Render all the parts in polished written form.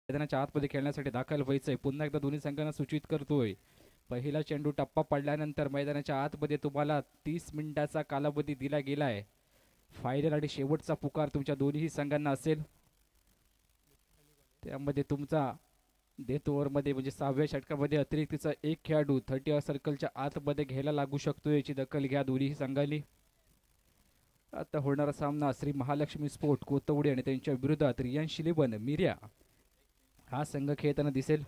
मैदानाच्या आतमध्ये खेळण्यासाठी दाखल व्हायचंय. पुन्हा एकदा दोन्ही संघांना सूचित करतोय. पहिला चेंडू टप्पा पडल्यानंतर मैदानाच्या आतमध्ये तुम्हाला 30 मिनिटाचा कालावधी दिला गेलाय. फायनल आणि शेवटचा पुकार तुमच्या दोन्ही संघांना असेल. त्यामध्ये तुमचा डेथ ओव्हरमध्ये म्हणजे 6व्या षटकामध्ये अतिरिक्तचा एक खेळाडू 30 सर्कलच्या आतमध्ये घ्यायला लागू शकतो, याची दखल घ्या दोन्ही संघांनी. आता होणारा सामना श्री महालक्ष्मी स्पोर्ट कोतवडे आणि त्यांच्या विरोधात रियांश इलेव्हन मिर्या हा संघ खेळताना दिसेल.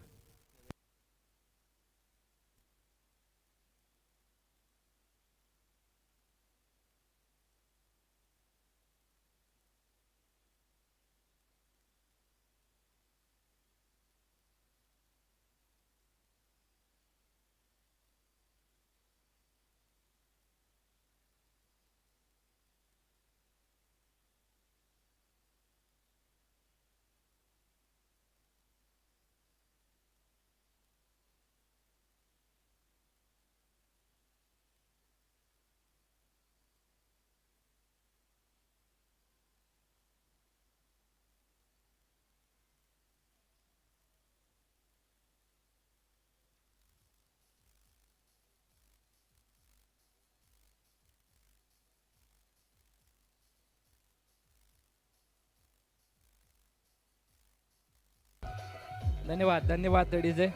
धन्यवाद धन्यवाद डीजे,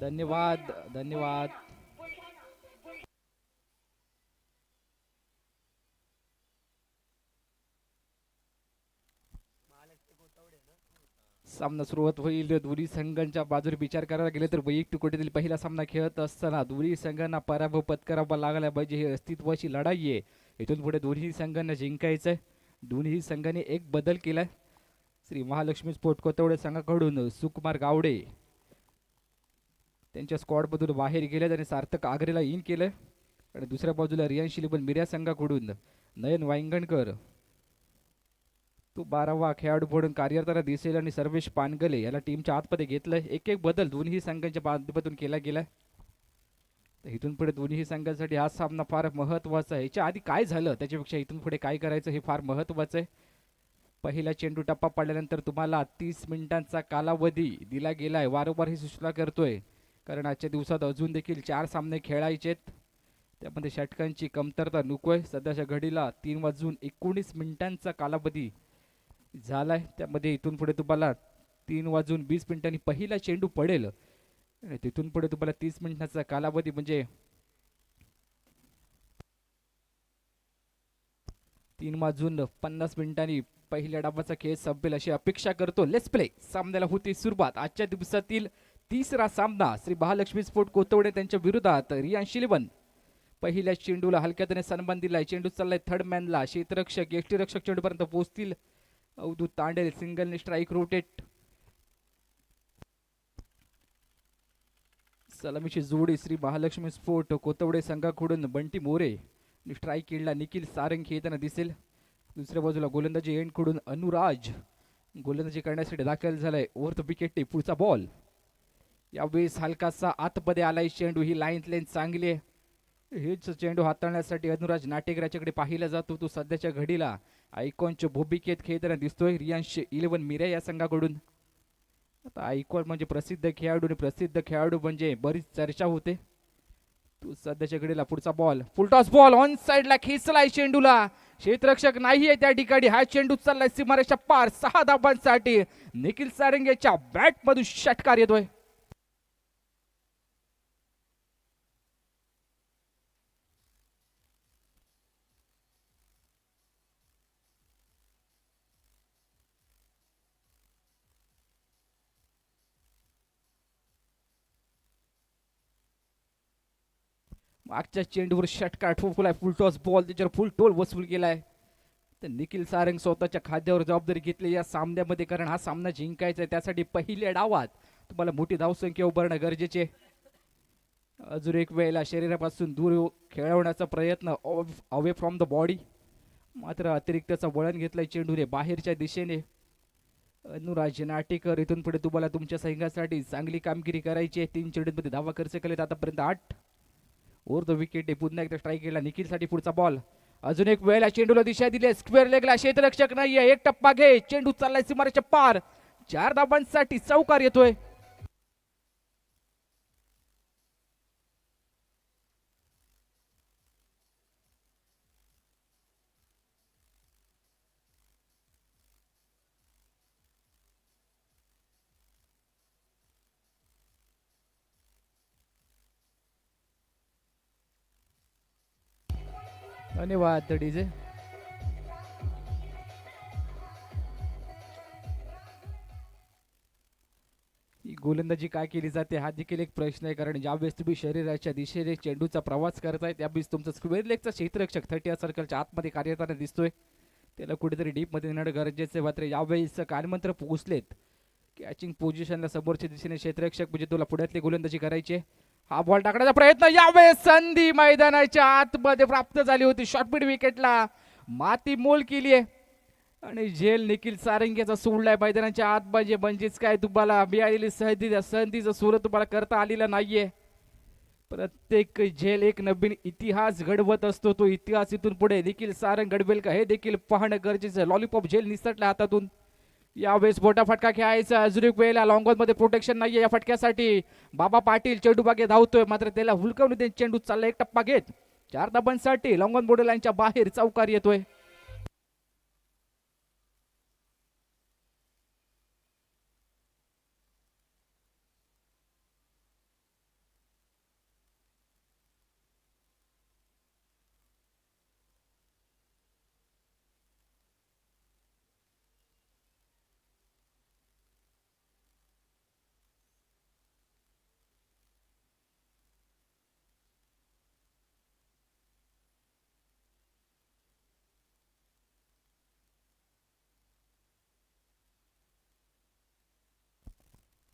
धन्यवाद धन्यवाद. सामना सुरुवात होईल. दोन्ही संघांच्या बाजूने विचार करायला गेले तर वैयक्तिक कोटीतील पहिला सामना खेळत असताना दोन्ही संघांना पराभव पत्करावा लागला पाहिजे. ही अस्तित्वाची लढाई आहे. इथून पुढे दोन्ही संघांना जिंकायचं आहे. दोन्ही संघांनी एक बदल केलाय. श्री महालक्ष्मी स्पोर्ट कोतवडे संघाकडून सुकुमार गावडे त्यांच्या स्क्वॉडमधून बाहेर गेले आणि सार्थक आग्रेला इन केलंय. आणि दुसऱ्या बाजूला रियांश इलेव्हन मिर्या संघाकडून नयन वांगणकर तो 12वा खेळाडू म्हणून कार्यरत दिसेल आणि सर्वेश पानगले याला टीमच्या आतमध्ये घेतलंय. एक एक बदल दोन्ही संघांच्या माध्यमातून केला गेलाय. इथून पुढे दोन्ही संघांसाठी हा सामना फार महत्वाचा आहे. याच्या आधी काय झालं त्याच्यापेक्षा इथून पुढे काय करायचं हे फार महत्वाचं आहे. पहिला चेंडू टप्पा पडल्यानंतर तुम्हाला 30 मिनिटांचा कालावधी दिला गेलाय. वारंवार ही सूचना करतोय कारण आजच्या दिवसात अजून देखील 4 सामने खेळायचेत. त्यामध्ये षटकांची कमतरता नकोय. सध्याच्या घडीला 3:19 मिनिटांचा कालावधी झालाय. त्यामध्ये इथून पुढे तुम्हाला 3:20 पहिला चेंडू पडेल आणि तिथून पुढे तुम्हाला 30 मिनिटांचा कालावधी म्हणजे 3:50 पहिल्या डावाचा खेळ संपेल अशी अपेक्षा करतो. Let's play. सामन्याला होती सुरुवात. आजच्या दिवसातील तिसरा सामना श्री महालक्ष्मी स्पोर्ट कोतवडे त्यांच्या विरोधात रियांश इलेव्हन. पहिल्या चेंडूला हलक्याने सन्मान दिलाय. चेंडू चाललाय थर्ड मॅनला. क्षेत्ररक्षक यष्टीरक्षक चेंडूपर्यंत पोहोचतील. अवधूत तांडेल सिंगलने स्ट्राईक रोटेट. सलामीची जोडी श्री महालक्ष्मी स्पोर्ट कोतवडे संघाकडून बंटी मोरे. स्ट्राईक खेळला निखिल सारंग खेळताना दिसेल. दुसऱ्या बाजूला गोलंदाजी एंडकडून अनुराज गोलंदाजी करण्यासाठी दाखल झालाय. ओव्हर द विकेट पुढचा बॉल. यावेळेस हलकासा आतमध्ये आलाय चेंडू. ही लाईन लेन चांगली आहे. हेच चेंडू हाताळण्यासाठी अनुराज नाटेकर याच्याकडे पाहिला जातो. तो सध्याच्या घडीला आयकॉनच्या भूमिकेत खेळताना दिसतोय रियांश इलेव्हन मिर्या या संघाकडून. आता आयकॉन म्हणजे प्रसिद्ध खेळाडू आणि प्रसिद्ध खेळाडू म्हणजे बरीच चर्चा होते. तो सध्याच्या घडीला पुढचा बॉल फुलटॉस बॉल ऑन साइडला खेचलाय चेंडूला. क्षेत्ररक्षक नाहीये त्या ठिकाणी. हा चेंडू चाललाय सीमारेषा पार 6 धावांसाठी. निखिल सारंग याच्या बॅट मधून षटकार येतोय. मागच्या चेंडूवर षटकार ठोकलाय. फुलटॉस बॉल त्याच्यावर फुल टोल वसूल केलाय. तर निखिल सारंग स्वतःच्या खाद्यावर जबाबदारी घेतली या सामन्यामध्ये कारण हा सामना जिंकायचा आहे. त्यासाठी पहिल्या डावात तुम्हाला मोठी धावसंख्या उभारणं गरजेचे. अजून एक वेळेला शरीरापासून दूर खेळवण्याचा प्रयत्न अवे फ्रॉम द बॉडी. मात्र अतिरिक्तचा वळण घेतलाय चेंडूने बाहेरच्या दिशेने. अनुराज नाटेकर इथून पुढे तुम्हाला तुमच्या संघासाठी चांगली कामगिरी करायची आहे. 3 चेंडूंमध्ये धावा खर्च केलेत आतापर्यंत 8. ओव्हर द विकेट पुन्हा एकदा स्ट्राईक केला निखिलसाठी पुढचा बॉल. अजून एक वेळेला चेंडूला दिशा दिली. स्क्वेअर लेगला क्षेत्ररक्षक नाहीये. एक टप्पा घे. चेंडू चाललाय सीमारेषा पार. 4 धावांसाठी चौकार येतोय. धन्यवाद डीजे. ही गोलंदाजी काय केली जाते हा देखील एक प्रश्न आहे, कारण ज्यावेळेस तुम्ही शरीराच्या दिशेने चेंडूचा प्रवास करताय त्यावेळेस तुमचा स्क्वेअर लेगचा क्षेत्ररक्षक 30 सर्कलच्या आतमध्ये कार्यरत दिसतोय. त्याला कुठेतरी डीप मध्ये नेणं गरजेचं आहे. मात्र यावेळेस कानमंत्र पोहोचलेत. कॅचिंग पोझिशनला समोरच्या दिशेने क्षेत्ररक्षक म्हणजे तुला पुढ्यातली गोलंदाजी करायची. हा बॉल टाकण्याचा प्रयत्न, यावेळेस संधी मैदानाच्या आतमध्ये प्राप्त झाली होती. शॉर्टमिड विकेटला माती मोल केली आहे आणि झेल निखिल सारंगेचा सोडलाय मैदानाच्या आत. म्हणजेच काय तुम्हाला मिळालेली संधीचा सूर तुम्हाला करता आलेला नाहीये. प्रत्येक झेल एक नवीन इतिहास घडवत असतो. तो इतिहास इथून पुढे निखिल सारंग घडवेल का हे देखील पाहणं गरजेचं. लॉलीपॉप झेल निसटला हातातून. यावेळेस मोठा फटका खेळायचा. अजून एक वेळेला लॉंगॉन मध्ये प्रोटेक्शन नाहीये या फटक्यासाठी. बाबा पाटील चेंडू बागे धावतोय, मात्र त्याला हुलकावून देत चेंडू चालला एक टप्पा घेत. 4 धावांसाठी लॉंगॉन बॉर्डर लाईनच्या बाहेर चौकार येतोय.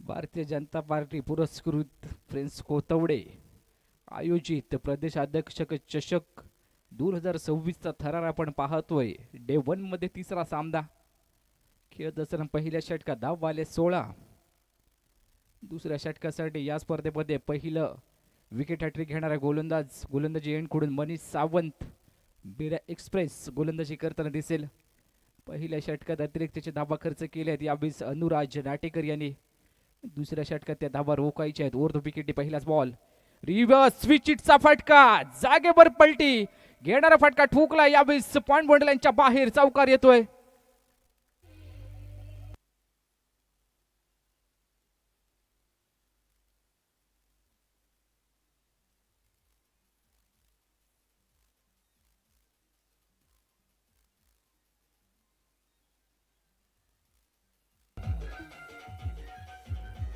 भारतीय जनता पार्टी पुरस्कृत फ्रेंड्स कोथवडे आयोजित प्रदेशाध्यक्ष चषक 2026चा थरार आपण पाहतोय. डे 1 मध्ये तिसरा सामना खेळत असताना पहिल्या षटकात धाव आले 16. दुसऱ्या षटकासाठी या स्पर्धेमध्ये पहिलं विकेट हॅट्रिक घेणारा गोलंदाजी एंडकडून मनीष सावंत बिरा एक्सप्रेस गोलंदाजी करताना दिसेल. पहिल्या षटकात अतिरिक्तचे धावा खर्च केले आहेत यावेळेस अनुराज नाटेकर यांनी. दुसऱ्या षटकात त्या धावा रोखायच्या आहेत. ओव्हर द विकेट पहिलाच बॉल. रिव्हर्स स्विचिटचा फटका, जागेवर पलटी घेणारा फटका ठोकला. यावेळेस पॉइंट बॉन्डलाईनच्या बाहेर चौकार येतोय.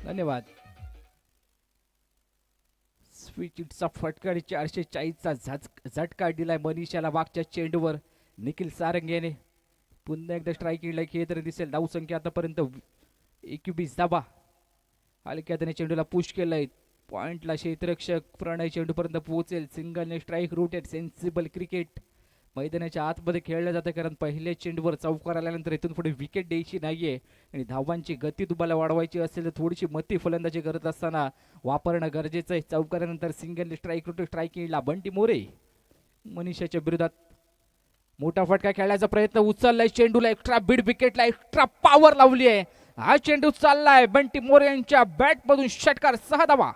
धन्यवाद. स्विचिटचा फटका आणि 440चा झटका दिलाय मनीषाला मागच्या चेंडूवर. निखिल सारंग याने पुन्हा एकदा स्ट्राईकिंगला खेळताना दिसेल. धाव संख्या आतापर्यंत 21 धावा. हलक्या त्याने चेंडूला पुश केलंय. पॉइंटला क्षेत्ररक्षक प्रणय चेंडूपर्यंत पोहोचेल. सिंगलने स्ट्राईक रोटेट सेन्सिबल क्रिकेट मैदानाच्या आतमध्ये खेळलं जातं, कारण पहिल्या चेंडूवर चौकार आल्यानंतर इथून पुढे विकेट द्यायची नाहीये आणि धावांची गती तुम्हाला वाढवायची असेल तर थोडीशी मती फलंदाजी करत असताना वापरणं गरजेचं आहे. चौकारानंतर सिंगल स्ट्राईक रोटेट स्ट्राईकिंगला बंटी मोरे मनीषाच्या विरोधात मोठा फटका खेळण्याचा प्रयत्न. उचललाय चेंडूला, एक्स्ट्रा बीड विकेटला एक्स्ट्रा पॉवर लावली आहे. हा चेंडू चाललाय बंटी मोरे यांच्या बॅट मधून. षटकार 6 धावा.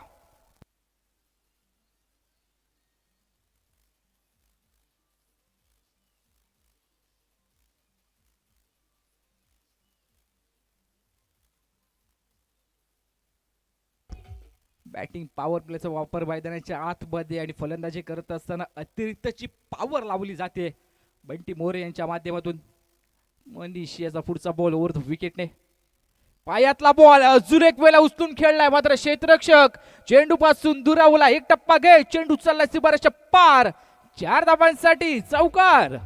बॅटिंग पॉवर प्लेचा वापर मैदानाच्या आतमध्ये आणि फलंदाजी करत असताना अतिरिक्तची पॉवर लावली जाते बंटी मोरे यांच्या माध्यमातून. मनीष याचा पुढचा बॉल ओव्हर विकेटने. पायातला बॉल अजून एक वेळा उचलून खेळलाय, मात्र क्षेत्ररक्षक चेंडू पासून दुरावला. एक टप्पा घे, चेंडू चाललाय शिबाराच्या पार. 4 धावांसाठी चौकार.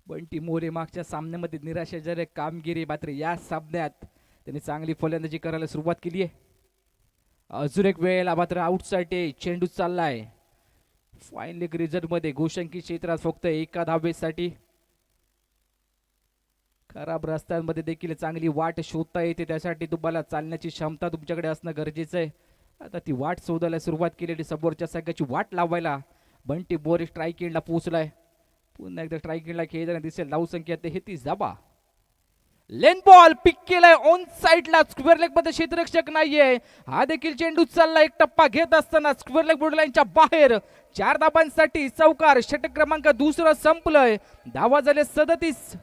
बंटी मोरे मागच्या सामन्यामध्ये निराशाजनक कामगिरी, मात्र या सामन्यात त्यांनी चांगली फलंदाजी करायला सुरुवात केली आहे. अजून एक वेळेला मात्र आउटसाइड चेंडू चाललाय. फाईन लेग रिझल्ट मध्ये गोशंकी क्षेत्रात फक्त एका धावेसाठी. खराब रस्त्यांमध्ये देखील चांगली वाट शोधता येते, त्यासाठी तुम्हाला चालण्याची क्षमता तुमच्याकडे असणं गरजेचं आहे. आता ती वाट शोधायला सुरुवात केलेली, समोरच्या संघाची वाट लावायला बंटी बोर स्ट्राईक एंडला पोहोचलाय. पुन्हा एकदा स्ट्राईक एंडला खेळताना दिसेल. धावसंख्या 33 धावा. लेन बॉल पिक केलाय ऑन साइडला. स्क्वेअर लेग मध्ये क्षेत्ररक्षक नाहीये. हा देखील चेंडू चालला एक टप्पा घेत असताना स्क्वेअर लेग बोर्डलाईनच्या बाहेर. 4 धाबांसाठी चौकार. षटक क्रमांक दुसरं संपलंय. धावा झाले 37.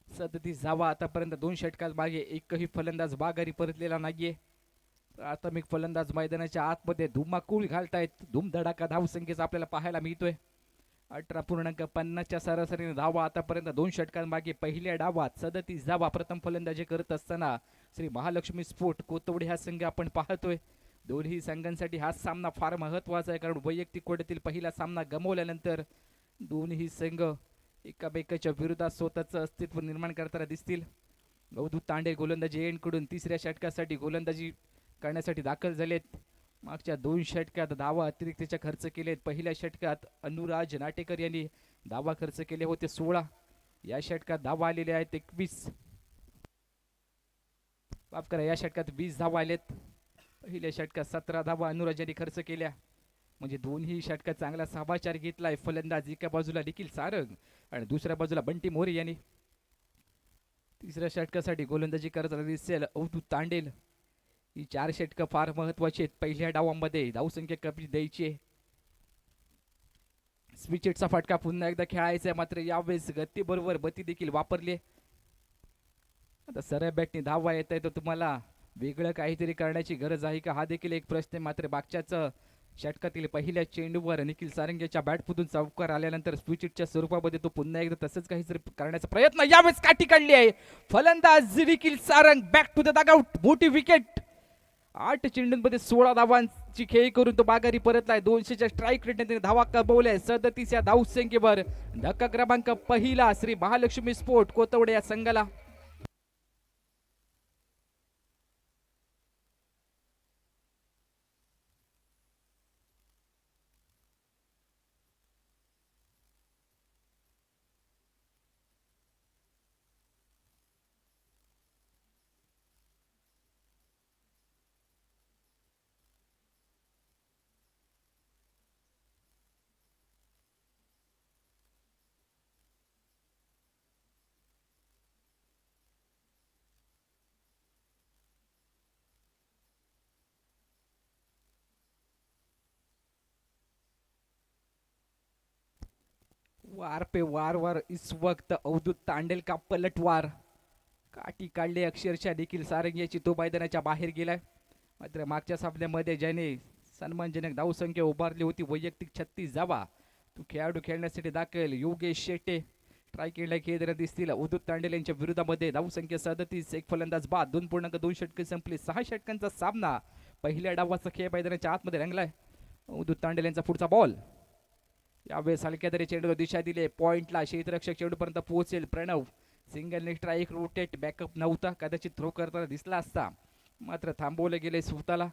सदतीस धावा. आतापर्यंत 2 षटकात मागे एकही फलंदाज माघारी परतलेला नाहीये. प्राथमिक फलंदाज मैदानाच्या आतमध्ये धुमाकूळ घालतायत. धूमधडाका धावसंख्येचा आपल्याला पाहायला मिळतोय. 18.50च्या सरासरीने धावा आतापर्यंत 2 षटकात मागे. पहिल्या डावात 37 धावा प्रथम फलंदाजी करत असताना श्री महालक्ष्मी स्पोर्ट कोतवडे हा संघ आपण पाहतोय. दोन्ही संघांसाठी हा सामना फार महत्वाचा आहे, कारण वैयक्तिक कोट्यातील पहिला सामना गमावल्यानंतर दोन्ही संघ एकामेकाच्या विरोधात स्वतःचं अस्तित्व निर्माण करताना दिसतील. अवधूत तांडे गोलंदाजी एंडकडून तिसऱ्या षटकासाठी गोलंदाजी करण्यासाठी दाखल झालेत. मागच्या 2 षटकात धावा अतिरिक्तच्या खर्च केलेत. पहिल्या षटकात अनुराज नाटेकर यांनी धावा खर्च केले होते 16. या षटकात धावा आलेले आहेत 21. माफ करा, या षटकात 20 धावा आलेत. पहिल्या षटकात 17 धावा अनुराज यांनी खर्च केल्या. म्हणजे दोन्ही षटकात चांगला समाचार घेतलाय फलंदाज. एका बाजूला निखिल सारंग आणि दुसऱ्या बाजूला बंटी मोरे यांनी. तिसऱ्या षटकासाठी गोलंदाजी करताना दिसेल अवधूत तांडेल. ही 4 षटकं फार महत्वाची आहेत. पहिल्या डावामध्ये धावसंख्या कमी द्यायची आहे. स्विचेटचा फटका पुन्हा एकदा खेळायचा आहे, मात्र यावेळेस गती बरोबर बती देखील वापरली. आता सरळ बॅटने धावा येत आहे, तर तुम्हाला वेगळं काहीतरी करण्याची गरज आहे का, हा देखील एक प्रश्न. मात्र मागच्याच षटकातील पहिल्या चेंडूवर निखिल सारंगच्या बॅटमधून चौकार आल्यानंतर स्विचच्या स्वरूपामध्ये तो पुन्हा एकदा तसंच काहीतरी करण्याचा प्रयत्न यावेळेस काठी काढली आहे. फलंदाज Nikhil Sarang back to the dugout. मोठी विकेट. 8 चेंडूंमध्ये 16 धावांची खेळी करून तो माघारी परतलाय. 200च्या स्ट्राईक रेटने त्याने धावा कमवल्या. 37 या धावसंख्येवर धक्का क्रमांक पहिला श्री महालक्ष्मी स्पोर्ट कोतवडे या संघाला. वार पे वार वार इस वक्त अवधूत तांडेल का पलटवार. काठी काढली अक्षरशः निखिल सारंग याची. तो मैदानाच्या बाहेर गेलाय. मात्र मागच्या सामन्यामध्ये ज्याने सन्मानजनक धावसंख्या उभारली होती वैयक्तिक 36 धावा, तो खेळाडू खेळण्यासाठी दाखल योगेश शेट्टे स्ट्राईक एंडला खेळताना दिसतील. अवधूत तांडेल यांच्या विरोधामध्ये धावसंख्या 37. एक फलंदाज बाद. 2.2 षटके संपली. 6 षटकांचा सामना. पहिल्या डावाचा खेळ मैदानाच्या आतमध्ये रंगलाय. अवधूत तांडेल यांचा पुढचा बॉल. यावेळेस हलक्या तरी चेंडूला दिशा दिली. पॉइंटला क्षेत्ररक्षक चेंडूपर्यंत पोहोचेल. प्रणव सिंगलने स्ट्राईक रोटेट बॅकअप नव्हता, कदाचित थ्रो करताना दिसला असता, मात्र थांबवले गेले स्वतःला.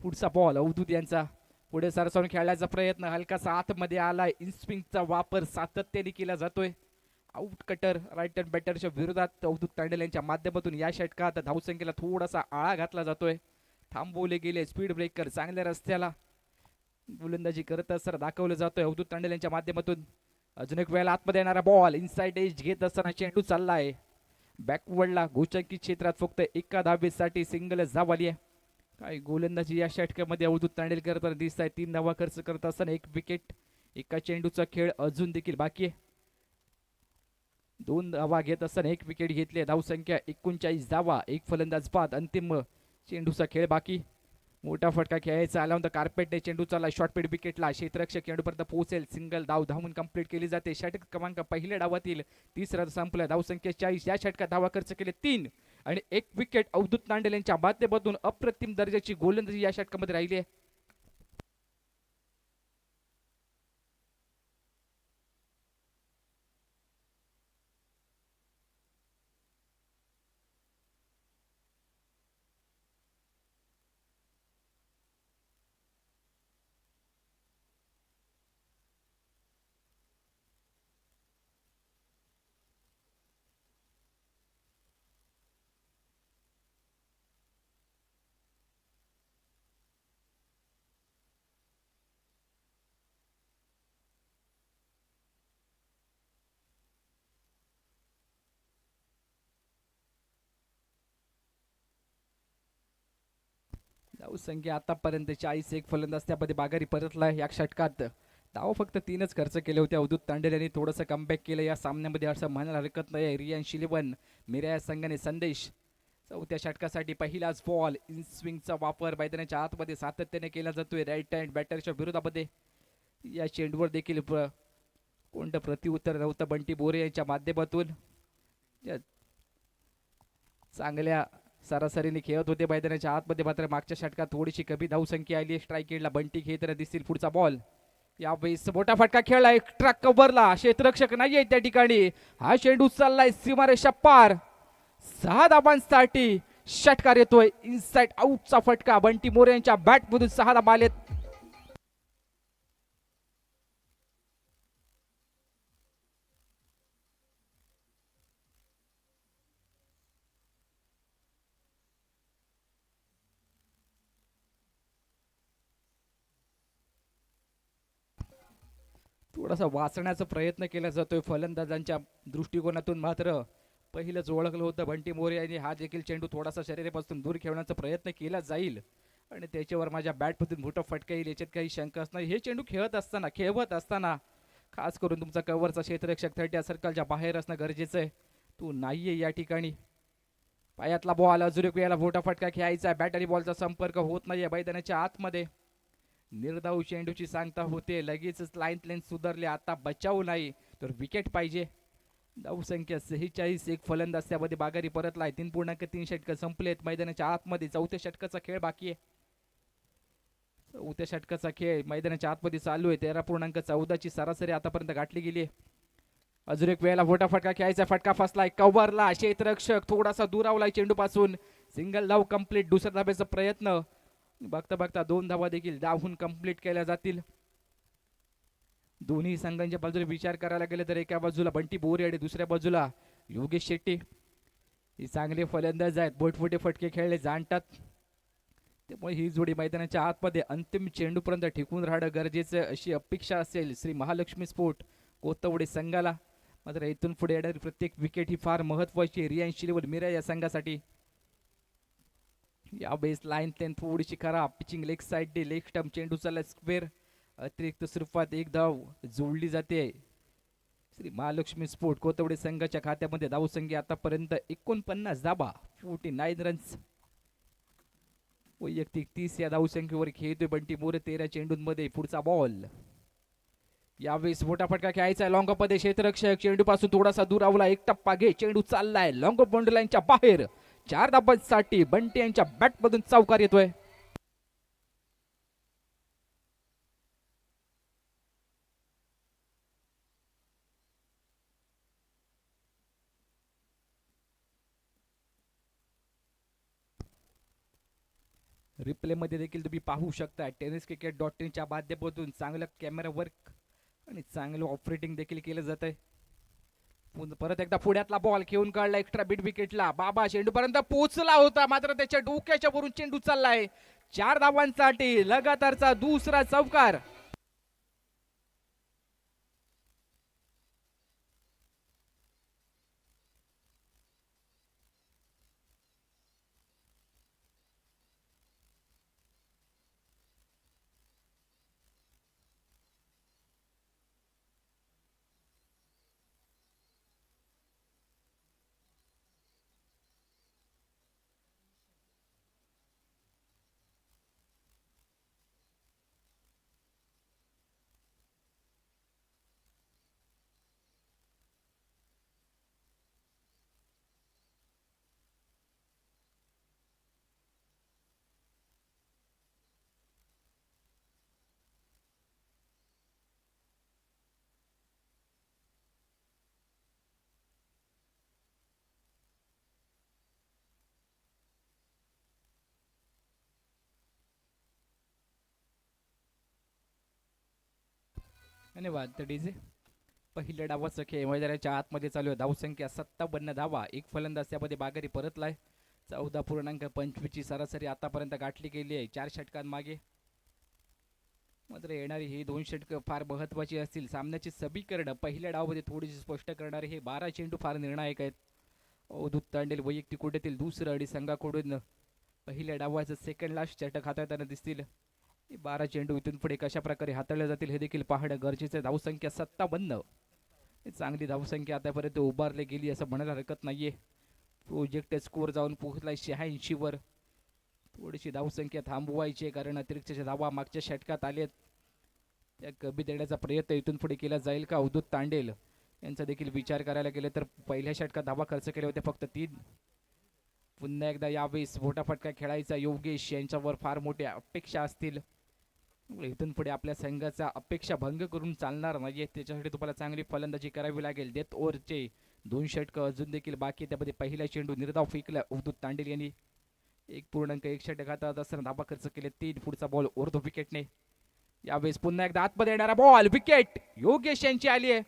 पुढचा बॉल अवधूत यांचा पुढे सरसावून खेळण्याचा प्रयत्न हलकासा आतमध्ये आलाय. इनस्विंगचा वापर सातत्याने केला जातोय. आउट कटर राईट हँड बॅटरच्या विरोधात अवधूत तांडेल यांच्या माध्यमातून या षटकात धावसंख्येला थोडासा आळा घातला जातोय. थांबवले गेले स्पीड ब्रेकर चांगल्या रस्त्याला गोलंदाजी करत असताना दाखवलं जातोय अवधूत तांडेल यांच्या माध्यमातून. अजून एक वेळेला आतमध्ये येणारा बॉल इनसाइड एज घेत असताना चेंडू चाललाय बॅकवर्डला. गोचंकी क्षेत्रात फक्त एका धावेसाठी सिंगल धाव आली आहे. काय गोलंदाजी या षटकामध्ये अवधूत तांडेल करताना दिसत आहे. 3 धावा खर्च करत असताना 1 विकेट. एका चेंडूचा खेळ अजून देखील बाकी आहे. 2 धावा घेत असताना 1 विकेट घेतली. धावसंख्या 39 धावा 1 फलंदाज बाद. अंतिम चेंडूचा खेळ बाकी. मोठा फटका खेळायचा आला होता कार्पेटने चेंडू चालला शॉर्टपेड विकेटला. क्षेत्ररक्षक चेंडूपर्यंत पोहोचेल. सिंगल धाव धावून कंप्लीट केली जाते. षटक क्रमांक पहिल्या डावातील तिसरा संपला. धावसंख्या 40. या षटकात धावा खर्च केले 3 आणि 1 विकेट. अवधूत तांडेल यांच्या माध्यमातून अप्रतिम दर्जाची गोलंदाजी या षटकामध्ये राहिली आहे. धावसंख्या आतापर्यंत 40. 1 फलंदाज त्यामध्ये बागारी परतला. या षटकात धाव फक्त 3च खर्च केले होते. अवधूत तांडेल यांनी थोडंसं कमबॅक केलं या सामन्यामध्ये असं म्हणायला हरकत नाही. रियांश इलेव्हन मिरा संघाने संदेश. चौथ्या षटकासाठी पहिलाच बॉल इनस्विंगचा वापर मैदानाच्या आतमध्ये सातत्याने केला जातोय. राईट हँड बॅटरच्या विरोधामध्ये या चेंडूवर देखील कोणतं प्रतिउत्तर नव्हतं. बंटी बोरे यांच्या माध्यमातून चांगल्या सरासरीने खेळत होते मैदानाच्या आतमध्ये. मात्र मागच्या षटकात थोडीशी कमी धावसंख्या आली. स्ट्राईक एंडला बंटी खेळताना दिसतील. पुढचा बॉल यावेळेस मोठा फटका खेळला. एक्स्ट्रा कव्हरला क्षेत्ररक्षक नाहीये त्या ठिकाणी. हा चेंडू चाललाय सीमारेषा पार. 6 धावांसाठी षटकार येतोय. इनसाइड आउटचा फटका बंटी मोरे यांच्या बॅटमधून 6 धावा आलेत. थोडासा वाचण्याचा प्रयत्न केला जातोय फलंदाजांच्या दृष्टिकोनातून. मात्र पहिलंच ओळखलं होतं बंटी मोरे यांनी. हा देखील चेंडू थोडासा शरीरापासून दूर खेळण्याचा प्रयत्न केला जाईल आणि त्याच्यावर माझ्या बॅटमधून मोठा फटका येईल याच्यात काही शंकाच नाही. हे चेंडू खेळवत असताना खास करून तुमचा कव्हरचा क्षेत्ररक्षक 30 सर्कलच्या बाहेर असणं गरजेचं आहे. तू नाहीये या ठिकाणी. पायातला बॉल अजून एक वेळेला मोठा फटका खेळायचा. बॅट आणि बॉलचा संपर्क होत नाहीये मैदानाच्या आतमध्ये. निर्धाव चेंडूची सांगता होते. लगेचच लाईन सुधारले. आता बचाव नाही तर विकेट पाहिजे. धावसंख्या 46. 1 फलंदाज त्यामध्ये बागारी परतलाय. 3.3 षटकं संपलेत मैदानाच्या आतमध्ये. चौथ्या षटकाचा खेळ बाकी आहे. चौथ्या षटकाचा खेळ मैदानाच्या आतमध्ये चालू आहे. 13.14 सरासरी आतापर्यंत गाठली गेली आहे. अजून एक वेळेला मोठा फटका खेळायचा. फटका फसलाय कव्हरला. क्षेत्ररक्षक थोडासा दुरावलाय चेंडू पासून. सिंगल धाव कंप्लीट. दुसऱ्या धाब्याचा प्रयत्न. बघता बघता 2 धावा देखील धावून कंप्लीट केल्या जातील. दोन्ही संघांच्या बाजूने विचार करायला गेले तर एका बाजूला बंटी बोरे आणि दुसऱ्या बाजूला योगेश शेट्टी. हे चांगले फलंदाज आहेत. बोटफोटे फटके खेळले जाणतात. त्यामुळे ही जोडी मैदानाच्या आतमध्ये अंतिम चेंडूपर्यंत टिकून राहणं गरजेचं अशी अपेक्षा असेल श्री महालक्ष्मी स्पोर्ट कोतवडे संघाला. मात्र इथून पुढे येणारी प्रत्येक विकेट ही फार महत्वाची. रियांश इलेव्हन मिरा या संघासाठी. या बेस लाईन थोडीशी खराब. Pitching leg side leg stump. चेंडू चालला स्क्वेअर. अतिरिक्त स्वरूपात 1 धाव जोडली जाते श्री महालक्ष्मी स्पोर्ट कोतवडे संघाच्या खात्यामध्ये. धावसंख्या आतापर्यंत 49 धावा 49 रन्स. वैयक्तिक 30 या धावसंख्येवर खेळतोय बंटी मोरे 13 चेंडूंमध्ये. पुढचा बॉल यावेळेस मोठा फटका खेळायचा. लॉंग मध्ये क्षेत्ररक्षक चेंडू पासून थोडासा दूर आवला. 1 टप्पा घे. चेंडू चाललाय लॉंग बाउंड्री लाईनच्या बाहेर. 4 धावांसाठी बंटी यांच्या बॅटमधून चौकार येतोय. रिप्लेमध्ये देखील तुम्ही पाहू शकता tenniscricket.in च्या माध्यमातून चांगलं कॅमेरा वर्क आणि चांगलं ऑपरेटिंग देखील केलं जात आहे. परत एकदा पुढ्यातला बॉल घेऊन काढला एक्स्ट्रा बिट विकेटला. बाबा चेंडूपर्यंत पोहोचला होता मात्र त्याच्या डोक्याच्या वरून चेंडू चाललाय. 4 धावांसाठी लगातारचा दुसरा चौकार. धन्यवाद डीजे. पहिल्या डावाचं खेळ मैदानाच्या आतमध्ये चालू आहे. धावसंख्या 57 धावा. एक फलंदाज त्यामध्ये बागरी परतलाय. 14.25 सरासरी आतापर्यंत गाठली गेली आहे 4 षटकांमागे. मात्र येणारी ही 2 षटकं फार महत्त्वाची असतील. सामन्याची समीकरण पहिल्या डावामध्ये थोडीशी स्पष्ट करणारे हे 12 चेंडू फार निर्णायक आहेत. अवधूत तांडेल वैयक्तिक कोट्यातील दुसरं आणि संघाकडून पहिल्या डावाचं सेकंड लास्ट षटक हाताळताना दिसतील. 12 चेंडू इथून पुढे कशा प्रकारे हाताळले जातील हे देखील पाहणं गरजेचं आहे. धावसंख्या 57. चांगली धावसंख्या आतापर्यंत उभारली गेली असं म्हणायला हरकत नाहीये. प्रोजेक्ट स्कोअर जाऊन पोहोचलाय 86 वर. थोडीशी धावसंख्या थांबवायची कारण अतिरिक्तच्या धावा मागच्या षटकात आलेत. त्या कमी देण्याचा प्रयत्न इथून पुढे केला जाईल का? अवधूत तांडेल यांचा देखील विचार करायला गेले तर पहिल्या षटकात धावा खर्च केले होते फक्त 3. पुन्हा एकदा यावेळेस मोठा फटका खेळायचा योगेश यांच्यावर फार मोठ्या अपेक्षा असतील. इथून पुढे आपल्या संघाचा अपेक्षा भंग करून चालणार नाही. त्याच्यासाठी तुम्हाला चांगली फलंदाजी करावी लागेल. डेथ ओव्हरचे 2 षटकं अजून देखील बाकी. त्यामध्ये पहिला चेंडू निर्धाव फेकला अवधूत तांडेल यांनी. 1.1 षटक हातात असताना धाबा खर्च केले 3. पुढचा बॉल ओव्हर विकेटने. यावेळेस पुन्हा एकदा आतमध्ये येणारा बॉल विकेट योगेश यांची आली आहे.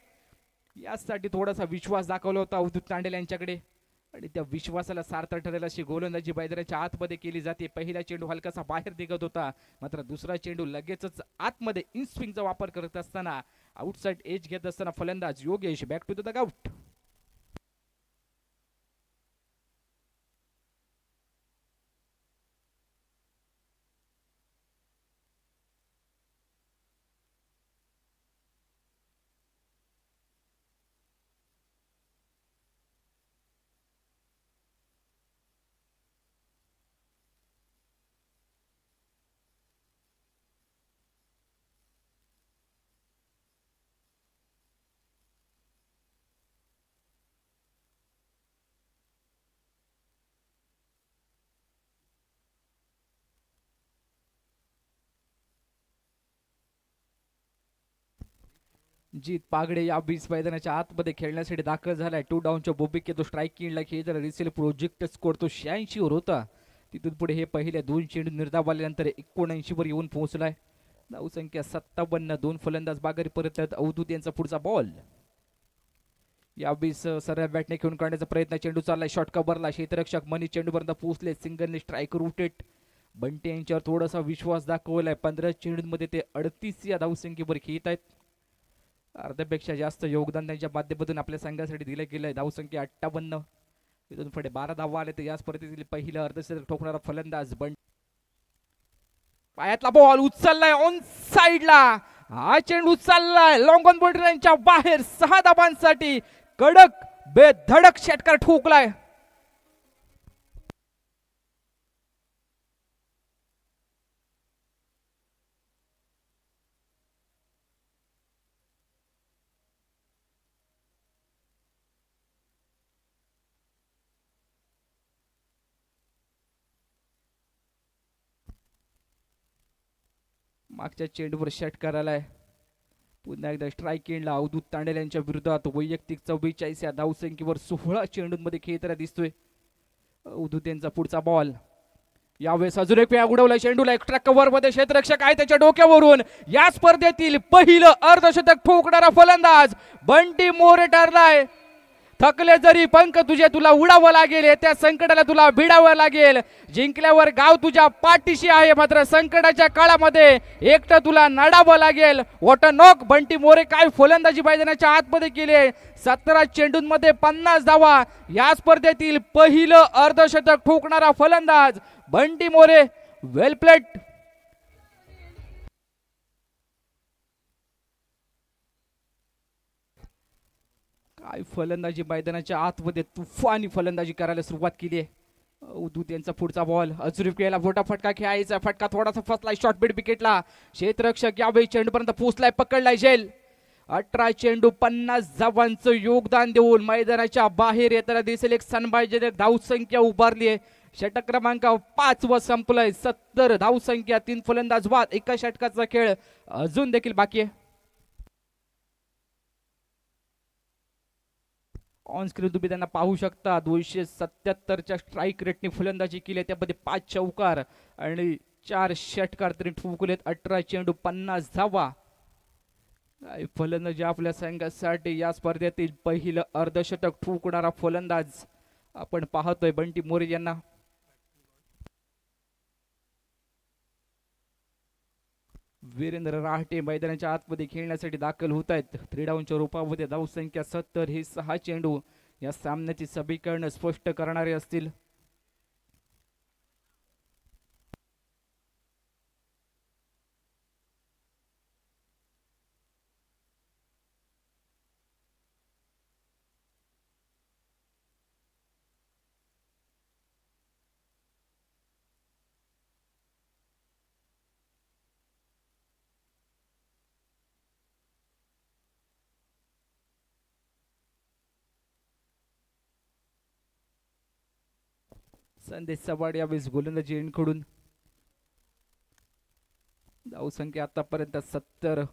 यासाठी थोडासा विश्वास दाखवला होता अवधूत तांडेल यांच्याकडे आणि त्या विश्वासाला सार्थ ठरेल अशी गोलंदाजी मैदानाच्या आतमध्ये केली जाते. पहिला चेंडू हलकासा बाहेर निघत होता मात्र दुसरा चेंडू लगेचच आतमध्ये इन स्विंगचा वापर करत असताना आउटसाइड एज घेत असताना फलंदाज Yogesh back to the dugout. Jeet Pagade या 20 मैदानाच्या आतमध्ये खेळण्यासाठी दाखल झालाय. 2 डाऊनच्या बोबिके तो स्ट्राईक किनला खेळ रिसेल प्रोजेक्ट स्कोर तो 86 वर होता. तिथून पुढे हे पहिल्या 2 चेंडू निर्धाव आल्यानंतर 79 वर येऊन पोहोचलाय. धावसंख्या 57. 2 फलंदाज बागरी परततात. अवधूत यांचा पुढचा बॉल. यावेळेस सरळ बॅटने खेळून काढण्याचा प्रयत्न. चेंडू चाललाय शॉर्ट कव्हरला. क्षेत्ररक्षक मनी चेंडूपर्यंत पोहोचले. सिंगलने स्ट्राईक रुटेट. बंटे यांच्यावर थोडासा विश्वास दाखवलाय. 15 चेंडूंमध्ये ते 38 या धावसंख्येवर खेळत आहेत. अर्ध्यापेक्षा जास्त योगदान त्यांच्या माध्यमातून आपल्या संघासाठी दिलं गेलंय. धावसंख्या 58. इथून पुढे 12 धावा आले तर याच परिस्थितीतील पहिलं अर्धशतक ठोकणारा फलंदाज बंट. पायातला बॉल उचललाय ऑन साइडला. हा चेंडू चाललाय लॉंग ऑन बॉर्डर लाईनच्या बाहेर. 6 धावांसाठी कडक बेधडक षटकार ठोकलाय. मागच्या चेंडूवर षटकार आलाय. पुन्हा एकदा स्ट्राईक एंडला अवधूत तांडेल यांच्या विरोधात वैयक्तिक 44 या धावसंख्येवर 16 चेंडूंमध्ये खेळताना दिसतोय. अवधूत यांचा पुढचा बॉल. यावेळेस अजून एक वेळा उडवला चेंडूला एक्स्ट्रा कव्हर मध्ये क्षेत्ररक्षक आहे त्याच्या डोक्यावरून. या स्पर्धेतील पहिलं अर्धशतक ठोकणारा फलंदाज बंटी मोरे ठरलाय. थकले जरी पंख तुझे तुला उडावं लागेल, त्या संकटाला तुला भिडावं लागेल. जिंकल्यावर गाव तुझ्या पाठीशी आहे, मात्र संकटाच्या काळामध्ये एकटं तुला नडावं लागेल. What a knock. Bunty More काय फलंदाजी मैदानाच्या आतमध्ये केली. 17 चेंडूंमध्ये 50 धावा. या स्पर्धेतील पहिलं अर्धशतक ठोकणारा फलंदाज बंटी मोरे. वेल प्लेड. काय फलंदाजी मैदानाच्या आतमध्ये तुफानी फलंदाजी करायला सुरुवात केली आहे. उदूत यांचा पुढचा बॉल अजून केला मोठा फटका खेळायचा. फटका थोडासा फसलाय शॉर्ट बीट विकेटला. क्षेत्ररक्षक यावेळी चेंडूपर्यंत पोहोचलाय, पकडलाय झेल. 18 चेंडू 50 धावांचं योगदान देऊन मैदानाच्या बाहेर येताना दिसेल एक सनबाईजनक धावसंख्या उभारली आहे. षटक क्रमांक 5 व संपलंय. 70 धावसंख्या, 3 फलंदाज बाद, एका षटकाचा खेळ अजून देखील बाकी आहे. ऑन स्क्रीन तुम्ही त्यांना पाहू शकता. 277च्या स्ट्राईक रेटने फलंदाजी केली, त्यामध्ये 5 चौकार आणि 4 षटकार तरी ठोकलेत. 18 चेंडू 50 धावा. फलंदाजी आपल्या संघासाठी या स्पर्धेतील पहिलं अर्धशतक ठोकणारा फलंदाज आपण पाहतोय बंटी मोरे यांना. वीरेंद्र राहटे मैदानाच्या आतमध्ये खेळण्यासाठी दाखल होत आहेत. 3 डाऊनच्या रूपामध्ये धावसंख्या 70. हे 6 चेंडू या सामन्याची समीकरण स्पष्ट करणारे असतील. संदेश चव्हाण यावेळेस गोलंदाजी एंडकडून. धावसंख्या आतापर्यंत 70.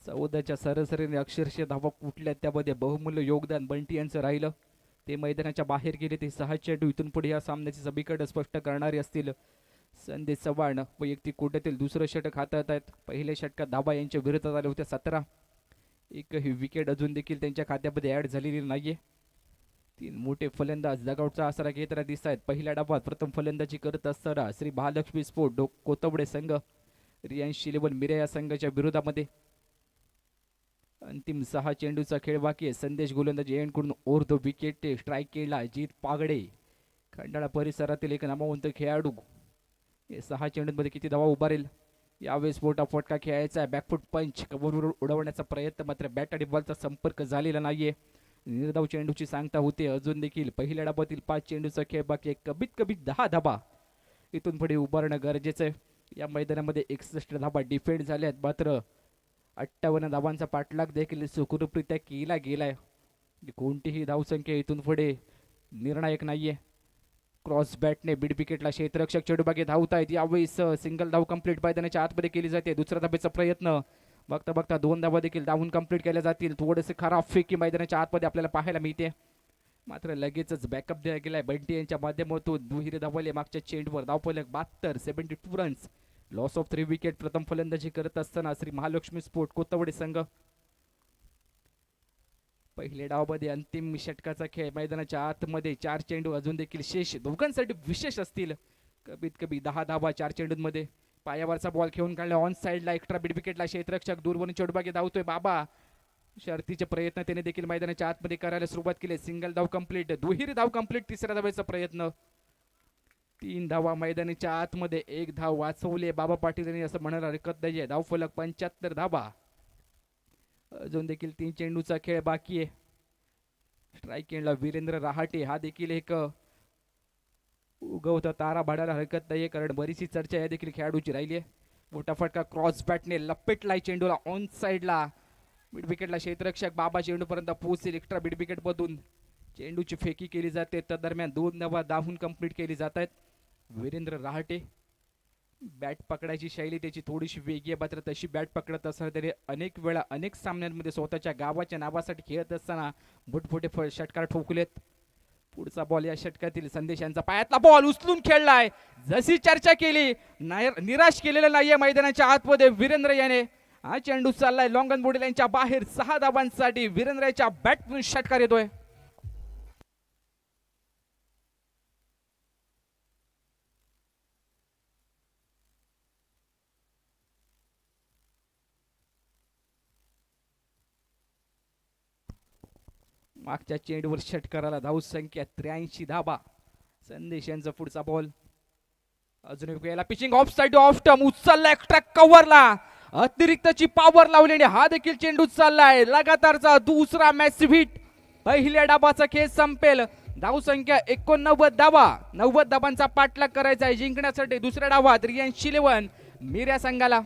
14च्या सरासरीने अक्षरशः धावा कुठल्या, त्यामध्ये बहुमूल्य योगदान बंटी यांचं राहिलं. ते मैदानाच्या बाहेर गेले. ते 6 चेंडू इथून पुढे या सामन्याची समीकरण स्पष्ट करणारे असतील. संदेश चव्हाण वैयक्तिक कोट्यातील दुसरं षटक हातात आहेत. पहिल्या षटकात धावा यांच्या विरोधात आल्या होत्या 17. एकही विकेट अजून देखील त्यांच्या खात्यामध्ये ऍड झालेली नाहीये. 3 मोठे फलंदाज डगआउटचा आसरा घेताना दिसत आहेत. पहिल्या डावात प्रथम फलंदाजी करत असताना श्री महालक्ष्मी स्पोर्ट कोतवडे संघ रियांश 11 मिरे या संघाच्या विरोधामध्ये. अंतिम 6 चेंडूचा खेळ बाकी आहे. संदेश गोलंदाजी एंडकडून ओव्हर द विकेट स्ट्राईक केला. जीत पागडे खंडाळा परिसरातील एक नामवंत खेळाडू. 6 चेंडूंमध्ये किती धावा उभारेल. यावेळेस मोठा फटका खेळायचा. बॅकफुट पंच कव्हरवर उडवण्याचा प्रयत्न, मात्र बॅट आणि बॉलचा संपर्क झालेला नाहीये. निर्धाव चेंडूची सांगता होते. अजून देखील पहिल्या डाबातील 5 चेंडूचा खेळ बाकी आहे. कमीत कमी 10 धाबा इथून पुढे उभारणं गरजेचं आहे. या मैदानामध्ये 61 धाबा डिफेंड झाल्या आहेत, मात्र 58 धाबांचा पाठलाग देखील सुखरूपरित्या केला गेलाय. कोणतीही धावसंख्या इथून पुढे निर्णायक नाहीये. क्रॉस बॅटने बीड विकेटला क्षेत्ररक्षक चेंडूबागे धावत आहेत. यावेळेस सिंगल धाव कंप्लीट मैदानाच्या आतमध्ये केली जाते. दुसऱ्या धाब्याचा प्रयत्न बघता बघता 2 धावा देखील धावून कंप्लीट केल्या जातील. थोडेसे खराब फेकी मैदानाच्या आतमध्ये आपल्याला पाहायला मिळते, मात्र लगेचच बॅकअप दिला गेलाय बंटी यांच्या माध्यमातून. दुहेरी धावले मागच्या चेंडूवर. धावफलक 72, 72 रन्स. Loss of 3 wicket. प्रथम फलंदाजी करत असताना श्री महालक्ष्मी स्पोर्ट कोतवडे संघ. पहिल्या डावामध्ये अंतिम षटकाचा खेळ मैदानाच्या आतमध्ये. 4 चेंडू अजून देखील शेष, दोघांसाठी विशेष असतील. कमीत कमी 10 धावा 4 चेंडूंमध्ये. पायावरचा बॉल खेळून काढला ऑन साइडला. एक्स्ट्रा बीड विकेटला क्षेत्ररक्षक दूरवरून चेंडूबागे धावतोय बाबा. शर्तीचे प्रयत्न त्याने देखील मैदानाच्या आतमध्ये करायला सुरुवात केली. सिंगल धाव कंप्लीट, दुहेरी धाव कंप्लीट. तिसऱ्या धावाचा प्रयत्न. 3 धावा मैदानाच्या आतमध्ये. 1 धाव वाचवले बाबा पाटील यांनी, असं म्हणायला हरकत नाहीये. धाव फलक 75 धावा. अजून देखील 3 चेंडूचा खेळ बाकी आहे. स्ट्राईक एंडला वीरेंद्र राहाटे हा देखील एक उगवता तारा भाडायला हरकत नाहीये, कारण बरीचशी चर्चा या देखील खेळाडूची राहिली आहे. मोठा फटका क्रॉस बॅटने लपेटलाय चेंडूला ऑन साइडला. मिड विकेटला क्षेत्ररक्षक बाबा चेंडूपर्यंत पोहोचेल. एक्स्ट्रा मिड विकेट मधून चेंडूची फेकी केली जाते. त्या दरम्यान 2 धावा धावून कंप्लीट केली जात आहेत. वीरेंद्र राहाटे बॅट पकडायची शैली त्याची थोडीशी वेगळी आहे, मात्र तशी बॅट पकडत असताना तरी अनेक वेळा अनेक सामन्यांमध्ये स्वतःच्या गावाच्या नावासाठी खेळत असताना मोठमोठे षटकार ठोकलेत. पुढचा बॉल या षटकातील संदेशांचा पायातला बॉल उचलून खेळलाय. जशी चर्चा केली निराश केलेलं नाहीये मैदानाच्या आतमध्ये वीरेंद्र याने. हा चेंडू चाललाय लॉंगन बोडी लाईनच्या बाहेर 6 धावांसाठी वीरेंद्रच्या बॅटमधून षटकार येतोय. मागच्या चेंडूवर षटकाराला धाव संख्या 83 धाबा. संदेश यांचा पुढचा बॉल अजून एक वेळेला pitching of side of term उचलला एक्स्ट्रा कव्हरला अतिरिक्तची पॉवर लावलेली हा देखील चेंडू चाललाय. लगातारचा दुसरा मॅसिव्ह हिट. पहिल्या डाबाचा खेळ संपेल. धावसंख्या 89 धाबा. 90 धाबांचा पाठलाग करायचा आहे जिंकण्यासाठी दुसऱ्या डावात रियांश 11 मिर्या संघाला.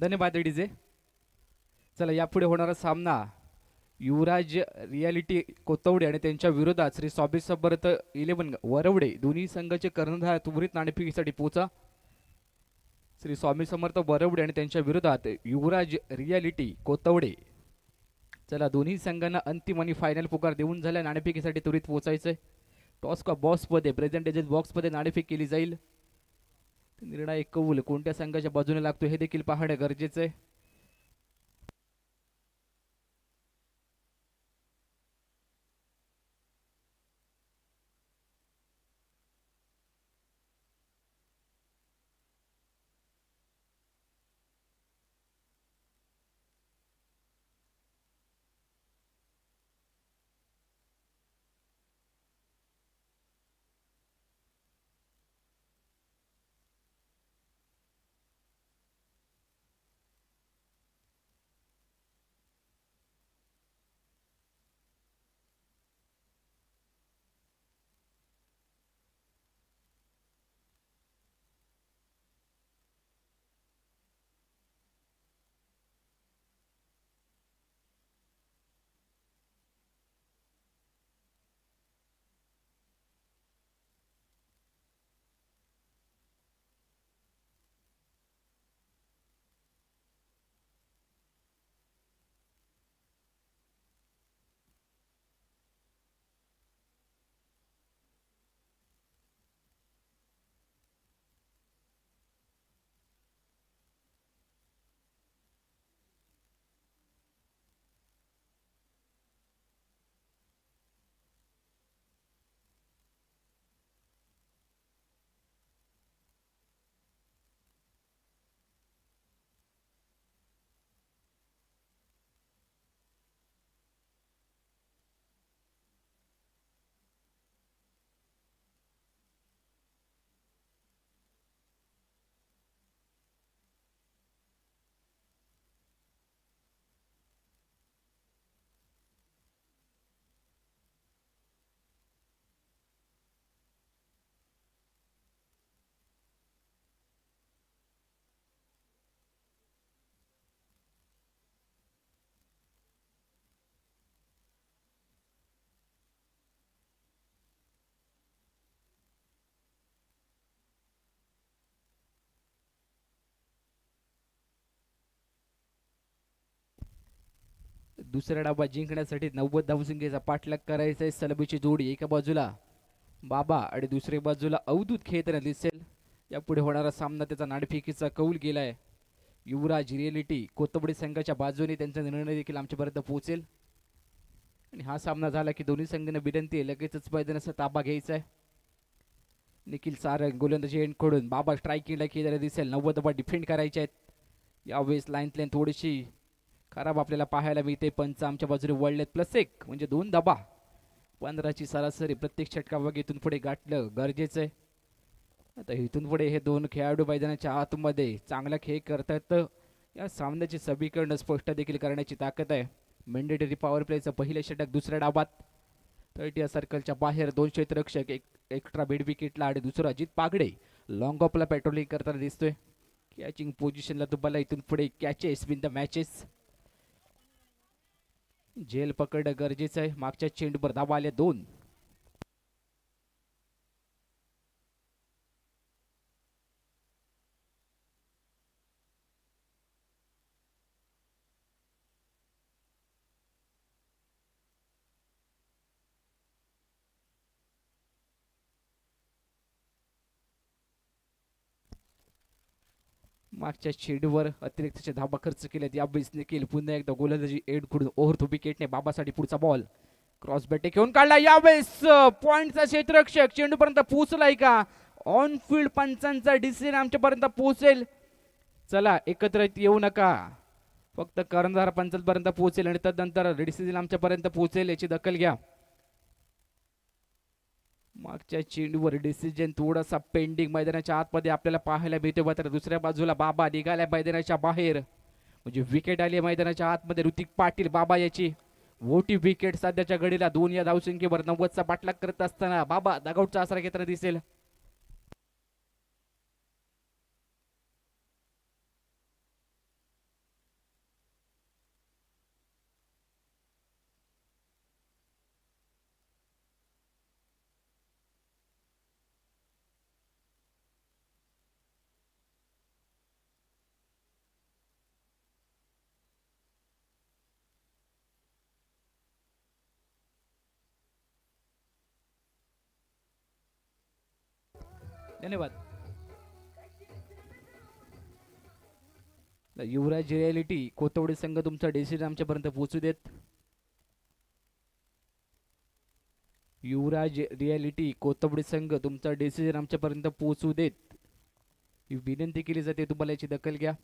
धन्यवाद डीजे. चला यापुढे होणारा सामना युवराज रियालिटी कोतवडे आणि त्यांच्या विरोधात श्री स्वामी समर्थ 11 वरवडे. दोन्ही संघाचे कर्णधार त्वरित नाणेफेकीसाठी पोचा. श्री स्वामी समर्थ वरवडे आणि त्यांच्या विरोधात युवराज रियालिटी कोतवडे. चला दोन्ही संघांना अंतिम आणि फायनल पुकार देऊन झाल्या. नाणेफेकीसाठी त्वरित पोचायचंय. टॉस का बॉक्समध्ये प्रेझेंटेजेस बॉक्समध्ये नाणेफेक केली जाईल. निर्णायक कौल कोणत्या संघाच्या बाजूने लागतो हे देखील पाहणे गरजेचे आहे. दुसरा डाबा जिंकण्यासाठी 90 धावसंख्येचा पाठलाग करायचा आहे. सलबीची जोडी एका बाजूला बाबा आणि दुसऱ्या बाजूला अवधूत खेळताना दिसेल. यापुढे होणारा सामना त्याचा नाणेफेकीचा कौल गेलाय. युवराज रिअलिटी कोथंबडी संघाच्या बाजूने त्यांचा निर्णय देखील आमच्यापर्यंत पोहोचेल. आणि हा सामना झाला की दोन्ही संघांना विनंती आहे लगेचच मैदानाचा ताबा घ्यायचा आहे. निखिल सारंग गोलंदाजी एंडकडून बाबा स्ट्रायकिंगला खेळायला दिसेल. 90 धावा डिफेंड करायचे आहेत. यावेळेस लाईन थोडीशी खराब आपल्याला पाहायला मिळते. पंच आमच्या बाजूने वळलेत +1 म्हणजे 2 धाबा. 15ची सरासरी प्रत्येक षटकावर इथून पुढे गाठलं गरजेचं आहे. आता इथून पुढे हे दोन खेळाडू मैदानाच्या आतमध्ये चांगला खेळ करतात. या सामन्याचे समीकरण स्पष्ट देखील करण्याची ताकद आहे. मॅन्डेटरी पॉवर प्लेचं पहिलं षटक दुसऱ्या डाबात 30 सर्कलच्या बाहेर 2 क्षेत्ररक्षक एक्स्ट्रा बेड विकेटला आणि दुसरा अजित पागडे लॉंग ऑफला पेट्रोलिंग करताना दिसतोय. कॅचिंग पोझिशनला तुम्हाला इथून पुढे कॅचेस विन द मॅचेस झेल पकडणं गरजेचं आहे. मागच्या चेंडूवर धावा आल्या 2. मागच्या चेंडूवर अतिरिक्त धाबा खर्च केलेत. या बेस निखिल पुन्हा एकदा गोलंदाजी एंडकडून ओव्हर टू विकेटने बाबासाठी पुढचा बॉल क्रॉस बॅटे घेऊन काढला. यावेळेस पॉइंटचा क्षेत्ररक्षक चेंडूपर्यंत पोहोचलाय का? ऑन फील्ड पंचांचा डिसिजन आमच्यापर्यंत पोहोचेल. चला एकत्र येऊ नका, फक्त कर्णधार पंचांपर्यंत पोहोचेल आणि तदनंतर डिसिजन आमच्यापर्यंत पोहोचेल याची दखल घ्या. मागच्या चेंडूवर डिसिजन थोडासा पेंडिंग मैदानाच्या आतमध्ये आपल्याला पाहायला मिळतो. मात्र दुसऱ्या बाजूला बाबा निघाल्या मैदानाच्या बाहेर म्हणजे विकेट आली मैदानाच्या आतमध्ये. ऋतिक पाटील बाबा याची मोठी विकेट सध्याच्या घडीला 2 या धावसंख्येवर 90चा पाठलाग करत असताना बाबा दगाऊटचा आसरा घेताना दिसेल. धन्यवाद. युवराज रिअलिटी कोथवडी संघ तुमचा डिसिजन आमच्यापर्यंत पोहोचू देत. युवराज रिअलिटी कोथवडी संघ तुमचा डिसिजन आमच्यापर्यंत पोहोचू देत ही विनंती केली जाते. तुम्हाला याची दखल घ्या.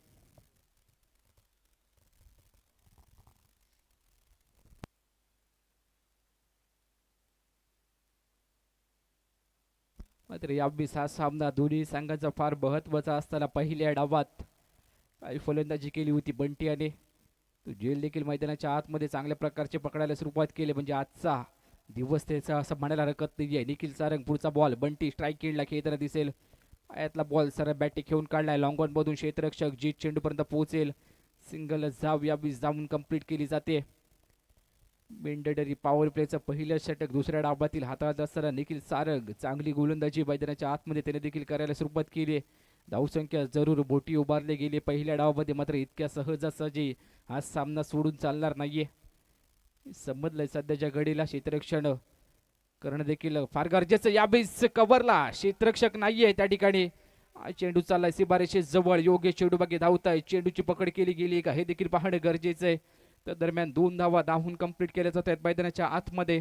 मात्र यावेळेस हा सामना दोन्ही संघाचा फार महत्वाचा असताना पहिल्या डावात काही फलंदाजी केली होती बंटी याने. तो झेल देखील मैदानाच्या आतमध्ये चांगल्या प्रकारचे पकडायला सुरुवात केली. म्हणजे आजचा दिवस त्याचा असं म्हणायला हरकत नाही आहे. निखिल सारंग पुढचा बॉल बंटी स्ट्राईक किडला खेळताना दिसेल. पायातला बॉल सरळ बॅटे घेऊन काढलाय. लॉंग ऑन मधून क्षेत्ररक्षक जीत चेंडूपर्यंत पोहोचेल. सिंगल जाव यावेळेस जाऊन कंप्लीट केली जाते. मेंडेटरी पॉवर प्लेचं पहिलं षटक दुसऱ्या डावातील हाताळत असताना निखिल सारंग चांगली गोलंदाजी मैदानाच्या आतमध्ये त्याने देखील करायला सुरुवात केली. धावसंख्या जरूर बोटी उभारले गेले पहिल्या डावामध्ये. मात्र इतक्या सहजासहजी हा सामना सोडून चालणार नाहीये समजलंय. सध्याच्या घडीला क्षेत्ररक्षण करणं देखील फार गरजेचं. यावेळेस कव्हरला क्षेत्ररक्षक नाहीये त्या ठिकाणी. चेंडू चाललाय सीमारेषे जवळ. योग्य चेंडू बागे धावताय. चेंडूची पकड केली गेली का हे देखील पाहणं गरजेचं आहे. त्या दरम्यान 2 धावा धावून कंप्लीट केल्या जात आहेत मैदानाच्या आतमध्ये.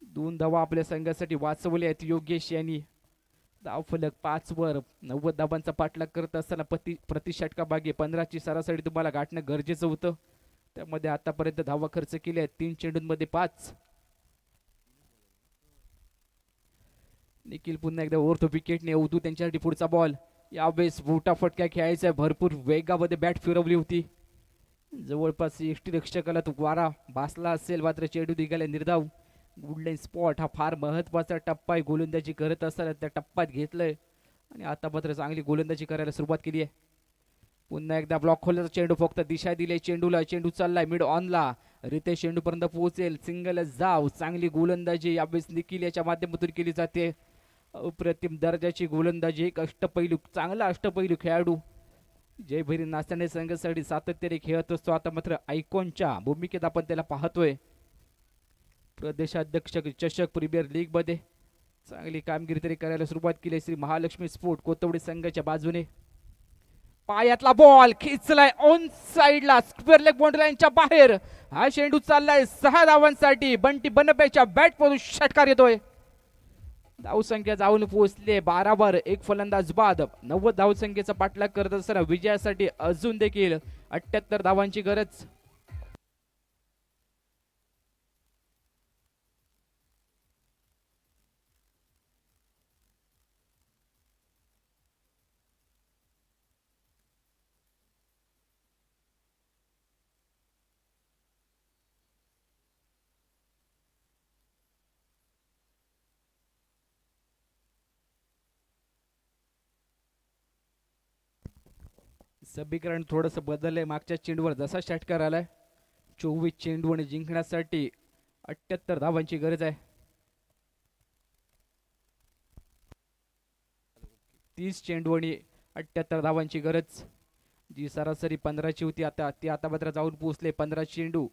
2 धावा आपल्या संघासाठी वाचवल्या आहेत योगेश यांनी. धावफलक 5 वर 90 धावांचा पाठलाग करत असताना प्रति षटकामागे 15ची सरासरी तुम्हाला गाठणं गरजेचं होतं. त्यामध्ये आतापर्यंत धावा खर्च केल्या आहेत 3 चेंडूंमध्ये 5. निखिल पुन्हा एकदा ओव्हर विकेटने अवधू त्यांच्यासाठी पुढचा बॉल. यावेळेस मोठा फटका खेळायचा. भरपूर वेगामध्ये बॅट फिरवली होती. जवळपास यष्टी रक्षकाला तो वारा भासला असेल. मात्र चेंडू निघाला निर्धाव. गुडलाईन स्पॉट हा फार महत्वाचा टप्पा आहे. गोलंदाजी करत असताना त्या टप्प्यात घेतलंय आणि आता मात्र चांगली गोलंदाजी करायला सुरुवात केली आहे. पुन्हा एकदा ब्लॉक खोलण्याचा चेंडू फक्त दिशा दिली चेंडूला. चेंडू चाललाय मिड ऑनला. रितेश चेंडूपर्यंत पोहोचेल. सिंगल जाव. चांगली गोलंदाजी यावेळेस निखिल याच्या माध्यमातून केली जाते. अप्रतिम दर्जाची गोलंदाजी. एक अष्टपैलू चांगला अष्टपैलू खेळाडू जयभैरी नाचताना संघासाठी सातत्याने खेळत असतो. आता मात्र आयकॉनच्या भूमिकेत आपण त्याला पाहतोय. प्रदेशाध्यक्ष चषक प्रीमियर लीग मध्ये चांगली कामगिरी तरी करायला सुरुवात केली श्री महालक्ष्मी स्पोर्ट कोतवडी संघाच्या बाजूने. पायातला बॉल खेचलाय ऑन साइडला स्क्वेअर लेग बाउंड्री लाईनच्या बाहेर. हा चेंडू चाललाय 6 धावांसाठी. बंटी बनपेच्या बॅट मधून षटकार येतोय. धावसंख्या जाऊन पोहोचले 12 एक फलंदाज बाद. 90 धावसंख्येचा पाठलाग करत असताना विजयासाठी अजून देखील 78 धावांची गरज. समीकरण थोडस बदललंय. मागच्या चेंडूवर जसा षटकार आलाय 24 चेंडू आणि जिंकण्यासाठी 78 धावांची गरज आहे. 30 चेंडू आणि 78 धावांची गरज. जी सरासरी 15ची होती ती आता मात्र जाऊन पोहोचले 15 चेंडू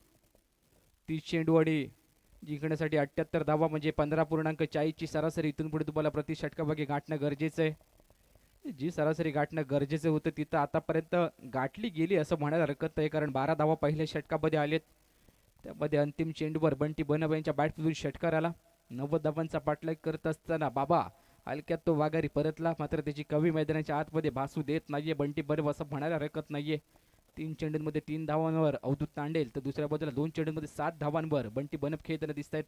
30 चेंडू आणि जिंकण्यासाठी 78 धावा म्हणजे 15.40 ची सरासरी. इथून पुढे तुम्हाला प्रति षटकामागे गाठणं गरजेचं आहे. जी सरासरी गाठणं गरजेचं होतं तिथं आतापर्यंत गाठली गेली असं म्हणायला हरकत नाही. कारण 12 धावा पहिल्या षटकामध्ये आलेत. त्यामध्ये अंतिम चेंडूवर बंटी बनप यांच्या बॅटमधून षटकार आला. 90 धावांचा पाठलाग करत असताना बाबा हलक्यात तो वाघारी परतला. मात्र त्याची कवी मैदानाच्या आतमध्ये भासू देत नाहीये बंटी बनप असं म्हणायला हरकत नाहीये. 3 चेंडूंमध्ये 3 धावांवर अवधूत तांडेल तर दुसऱ्या बाजूला 2 चेंडूंमध्ये 7 धावांवर बंटी बनप खेळताना दिसत आहेत.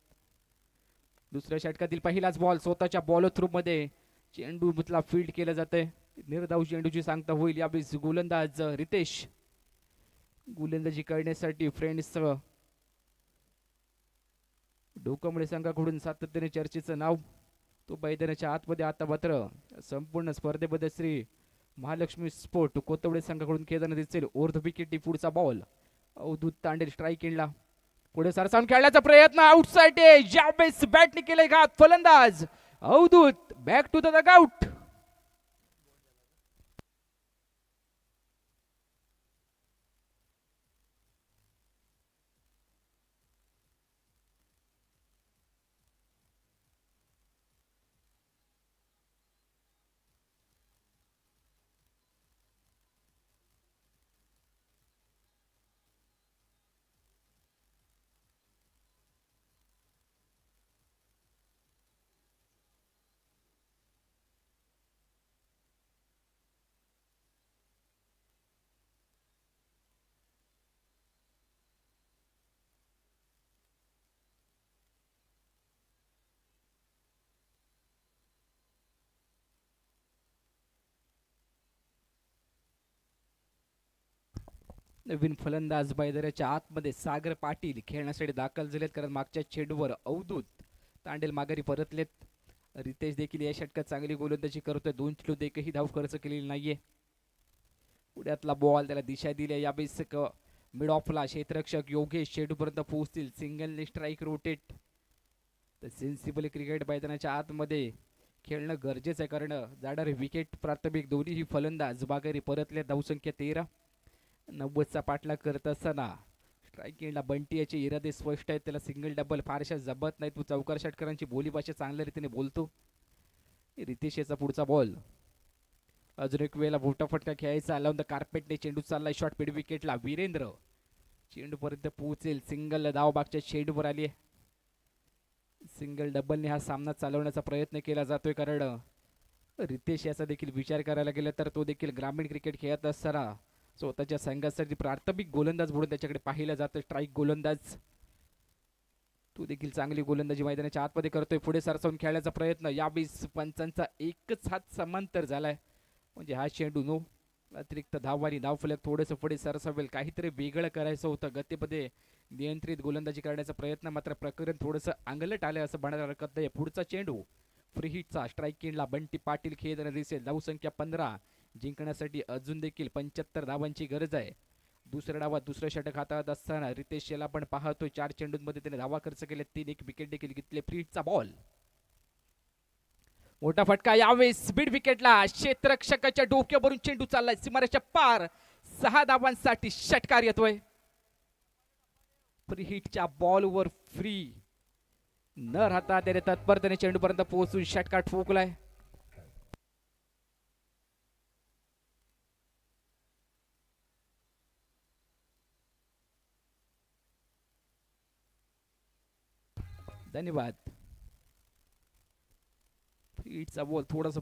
दुसऱ्या षटकातील पहिलाच बॉल स्वतःच्या बॉल थ्रू मध्ये चेंडू मुतला फील्ड केलं जातंय. निर्धाव चेंडूची सांगता होईल. यावेळी गोलंदाज रितेश गोलंदाजी करण्यासाठी फ्रेंड्स डोकंबळे संघाकडून सातत्याने चर्चेचं नाव. तो मैदानाच्या आतमध्ये आता मात्र संपूर्ण स्पर्धेमध्ये श्री महालक्ष्मी स्पोर्ट कोतवडे संघाकडून खेळताना दिसेल. ओर्ध विकेट पुढचा बॉल अवधूत तांडेल स्ट्राईक एंडला पुढे सरसावून खेळण्याचा प्रयत्न आउटसाइड यावेळेस बॅटने केले घात फलंदाज Avdhut. Back to the dugout. नवीन फलंदाज मैदानाच्या आतमध्ये सागर पाटील खेळण्यासाठी दाखल झालेत. कारण मागच्या चेंडूवर अवधूत तांडेल माघारी परतलेत. रितेश देखील या षटकात चांगली गोलंदाजी करतोय. 2 चेंडूत एकही धाव खर्च केलेली नाहीये. पुढ्यातला बॉल त्याला दिशा दिली. यावेळेस मिड ऑफला क्षेत्ररक्षक योगेश चेंडूपर्यंत पोहोचतील. Single strike rotate. तर सेन्सिबल क्रिकेट मैदानाच्या आतमध्ये खेळणं गरजेचं आहे. कारण जाणारे विकेट प्राथमिक दोन्हीही फलंदाज माघारी परतले. धावसंख्या 13. 90चा पाठलाग करत असताना स्ट्राईक एंडला बंटी याचे इरादे स्पष्ट आहेत. त्याला सिंगल डबल फारशा जमत नाही. तो चौकार षटकारांची बोलीभाषा चांगल्या रीतीने बोलतो. रितेश याचा पुढचा बॉल अजून एक वेळेला मोठा फटका खेळायचा आला. कार्पेटने चेंडू चाललाय शॉर्ट मिड विकेटला. वीरेंद्र चेंडू पर्यंत पोहोचेल. सिंगल धाव मागच्या चेंडूवर आली आहे. सिंगल डबलने हा सामना चालवण्याचा प्रयत्न केला जातोय. कारण रितेश याचा देखील विचार करायला गेला तर तो देखील ग्रामीण क्रिकेट खेळत असताना स्वतःच्या संघासाठी प्राथमिक गोलंदाज म्हणून त्याच्याकडे पाहिलं जातं. स्ट्राईक गोलंदाज तो देखील चांगली गोलंदाजी मैदानाच्या आतमध्ये करतोय. पुढे सरसावून खेळण्याचा प्रयत्न. यावेळी पंचांचा एकच हात समांतर झालाय. म्हणजे हा चेंडू नो. अतिरिक्त धाववारी धावफलक थोडंसं पुढे सरसावेल. काहीतरी वेगळं करायचं होतं. गतीमध्ये नियंत्रित गोलंदाजी करण्याचा प्रयत्न मात्र प्रकरण थोडंसं अंगलट आलंय असं म्हणायला हरकत नाही. पुढचा चेंडू फ्री हिटचा स्ट्राईक एंडला बंटी पाटील खेळताना दिसेल. धावसंख्या 15. जिंकण्यासाठी अजून देखील 75 धावांची गरज आहे. दुसऱ्या डावात दुसरं षटक हातात असताना रितेश याला पण पाहतोय. 4 चेंडूंमध्ये त्याने धावा खर्च केले. 3 एक विकेट देखील घेतले. फ्री हिटचा बॉल मोठा फटका यावेळेस मिड विकेटला क्षेत्ररक्षकाच्या डोक्यावरून चेंडू चाललाय सीमारेषेच्या पार. 6 धावांसाठी षटकार येतोय. फ्री हिटच्या बॉलवर फ्री न राहता त्याने तत्परतेने चेंडूपर्यंत पोहोचून षटकार ठोकलाय. धन्यवाद. फ्रीचा बॉल थोडासा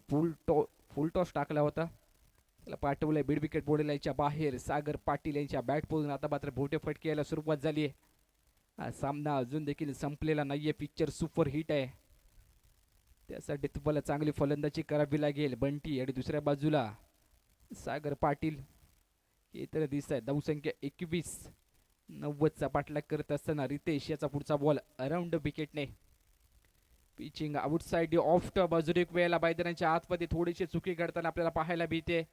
फुल टॉस टाकला होता, त्याला पाठवलंय मिड विकेट बोर्डलाईनच्या बाहेर. सागर पाटील यांच्या बॅट पोजून आता मात्र भोटे फटके यायला सुरुवात झाली आहे. हा सामना अजून देखील संपलेला नाहीये. पिक्चर सुपर हिट आहे, त्यासाठी तुम्हाला चांगली फलंदाजी करावी लागेल. बंटी आणि दुसऱ्या बाजूला सागर पाटील हे तर दिसत आहे. धावसंख्या 21. 90चा पाठलाग करत असताना रितेश याचा पुढचा बॉल अराउंड विकेटने. पिचिंग आउटसाइड ऑफ द बाजूने एक वेळेला मैदानाच्या आतमध्ये थोडीशी चुकी करताना आपल्याला पाहायला मिळते.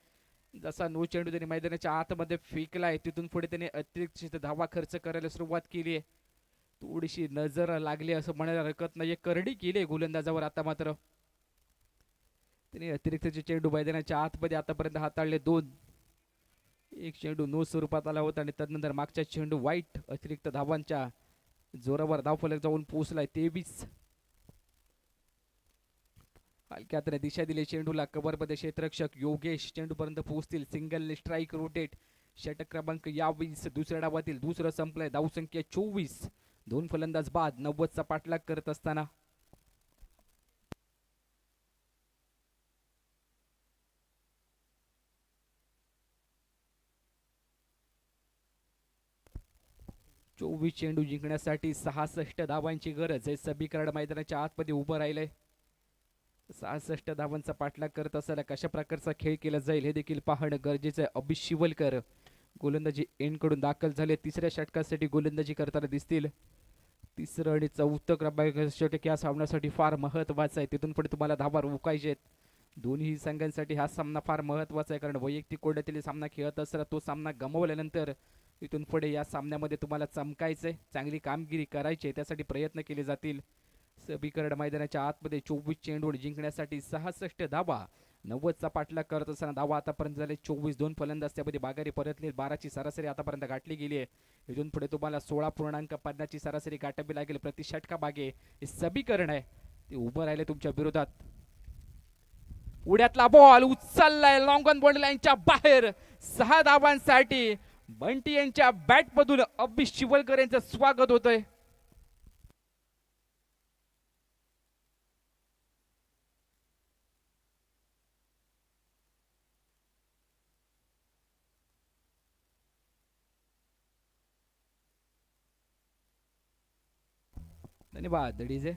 जसा नो चेंडू त्यांनी मैदानाच्या आतमध्ये फेकलाय, तिथून पुढे त्याने अतिरिक्त धावा खर्च करायला सुरुवात केली आहे. थोडीशी नजर लागली असं म्हणायला हरकत नाही. करडी केली गोलंदाजावर. आता मात्र त्याने अतिरिक्तचे चेंडू मैदानाच्या आतमध्ये आतापर्यंत हाताळले 2. एक चेंडू नो स्वरूपात आला होता आणि त्यानंतर मागचा चेंडू वाईट अतिरिक्त धावांच्या जोरावर धावफलक जाऊन पोहोचलाय. 23. हलक्यात दिशा दिली चेंडूला. कव्हरमध्ये क्षेत्ररक्षक योगेश चेंडूपर्यंत पोहोचतील. Single strike rotate. षटक क्रमांक 22 दुसऱ्या डावातील दुसरं संपलंय. धावसंख्या 24. 2 फलंदाज बाद. 90चा पाठलाग करत असताना चेंडू जिंकण्यासाठी 66 धावांची गरज आहे. सभीकरण मैदानाच्या आतमध्ये उभं राहिलंय. 66 धावांचा पाठलाग करत असताना कशा प्रकारचा खेळ केला जाईल हे देखील पाहणं गरजेचं आहे. अभिष शिवलकर गोलंदाजी एंड कडून दाखल झाले. तिसऱ्या षटकासाठी गोलंदाजी करताना दिसतील. तिसरं आणि चौथं क्रमांक षटक या सामन्यासाठी फार महत्वाचं आहे. तिथून पुढे तुम्हाला धावा रोखायचे आहेत. दोन्ही संघांसाठी हा सामना फार महत्वाचा आहे, कारण वैयक्तिक कोड्यातील सामना खेळत असताना तो सामना गमावल्यानंतर इथून पुढे या सामन्यामध्ये तुम्हाला चमकायचंय, चांगली कामगिरी करायची, त्यासाठी प्रयत्न केले जातील. सभीकरण मैदानाच्या आतमध्ये 24 चेंडू जिंकण्यासाठी 66 धावा. 90चा पाठलाग करत असताना धावा आतापर्यंत झाले 24. 2 फलंदाज त्यामध्ये बागारी परतले. 12ची सरासरी आतापर्यंत गाठली गेली आहे. इथून पुढे तुम्हाला 16.50ची सरासरी गाठावी लागेल प्रति षटका मागे. हे सभीकरण आहे, ते उभं राहिले तुमच्या विरोधात. उड्यातला बॉल उचललाय लॉंग ऑन बॉन्ड लाईनच्या बाहेर. 6 धावांसाठी बंटी यांच्या बॅट मधून अभिष शिवलकर यांचं स्वागत होतंय. धन्यवाद डीजे.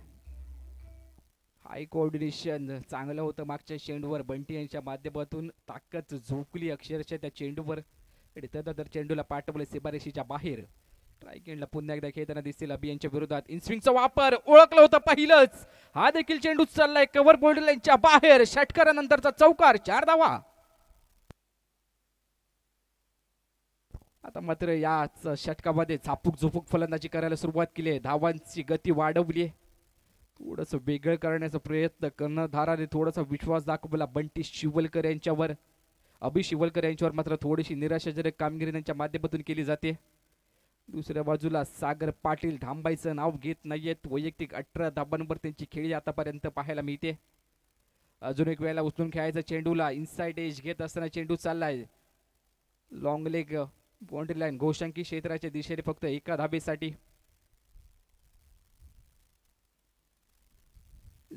हाय कोऑर्डिनेशन चांगलं होतं मागच्या चेंडूवर. बंटी यांच्या माध्यमातून ताकद झोकली अक्षरशः त्या चेंडूवर. तर चेंडूला पाठवले सीमारेषेच्या बाहेर. स्ट्राईक एंडला पुन्हा एकदा खेळताना दिसतील अभि यांच्या विरोधात. इनस्विंगचा वापर ओळखलं होतं पहिलंच. हा देखील चेंडू चाललाय कव्हर बोर्ड लाईनच्या बाहेर. षटकारानंतरचा चौकार. 4 धावा. आता मात्र याच षटकामध्ये झापूक झोपूक फलंदाजी करायला सुरुवात केली आहे. धावांची गती वाढवली आहे. थोडंसं वेगळं करण्याचा प्रयत्न कर्णधाराने थोडासा विश्वास दाखवला बंटी शिवलकर यांच्यावर. अभि शिवलकर यांच्यावर मात्र थोडीशी निराशाजनक कामगिरी त्यांच्या माध्यमातून केली जाते. दुसऱ्या बाजूला सागर पाटील थांबायचं नाव घेत नाहीयेत. वैयक्तिक 18 धाबांवर त्यांची खेळी आतापर्यंत पाहायला मिळते. अजून एक वेळेला उचलून खेळायचा चेंडूला. इनसाइड एज घेत असताना चेंडू चाललाय लॉंग लेग बाउंड्री लाईन घोषांकी क्षेत्राच्या दिशेने फक्त 1 धाबेसाठी.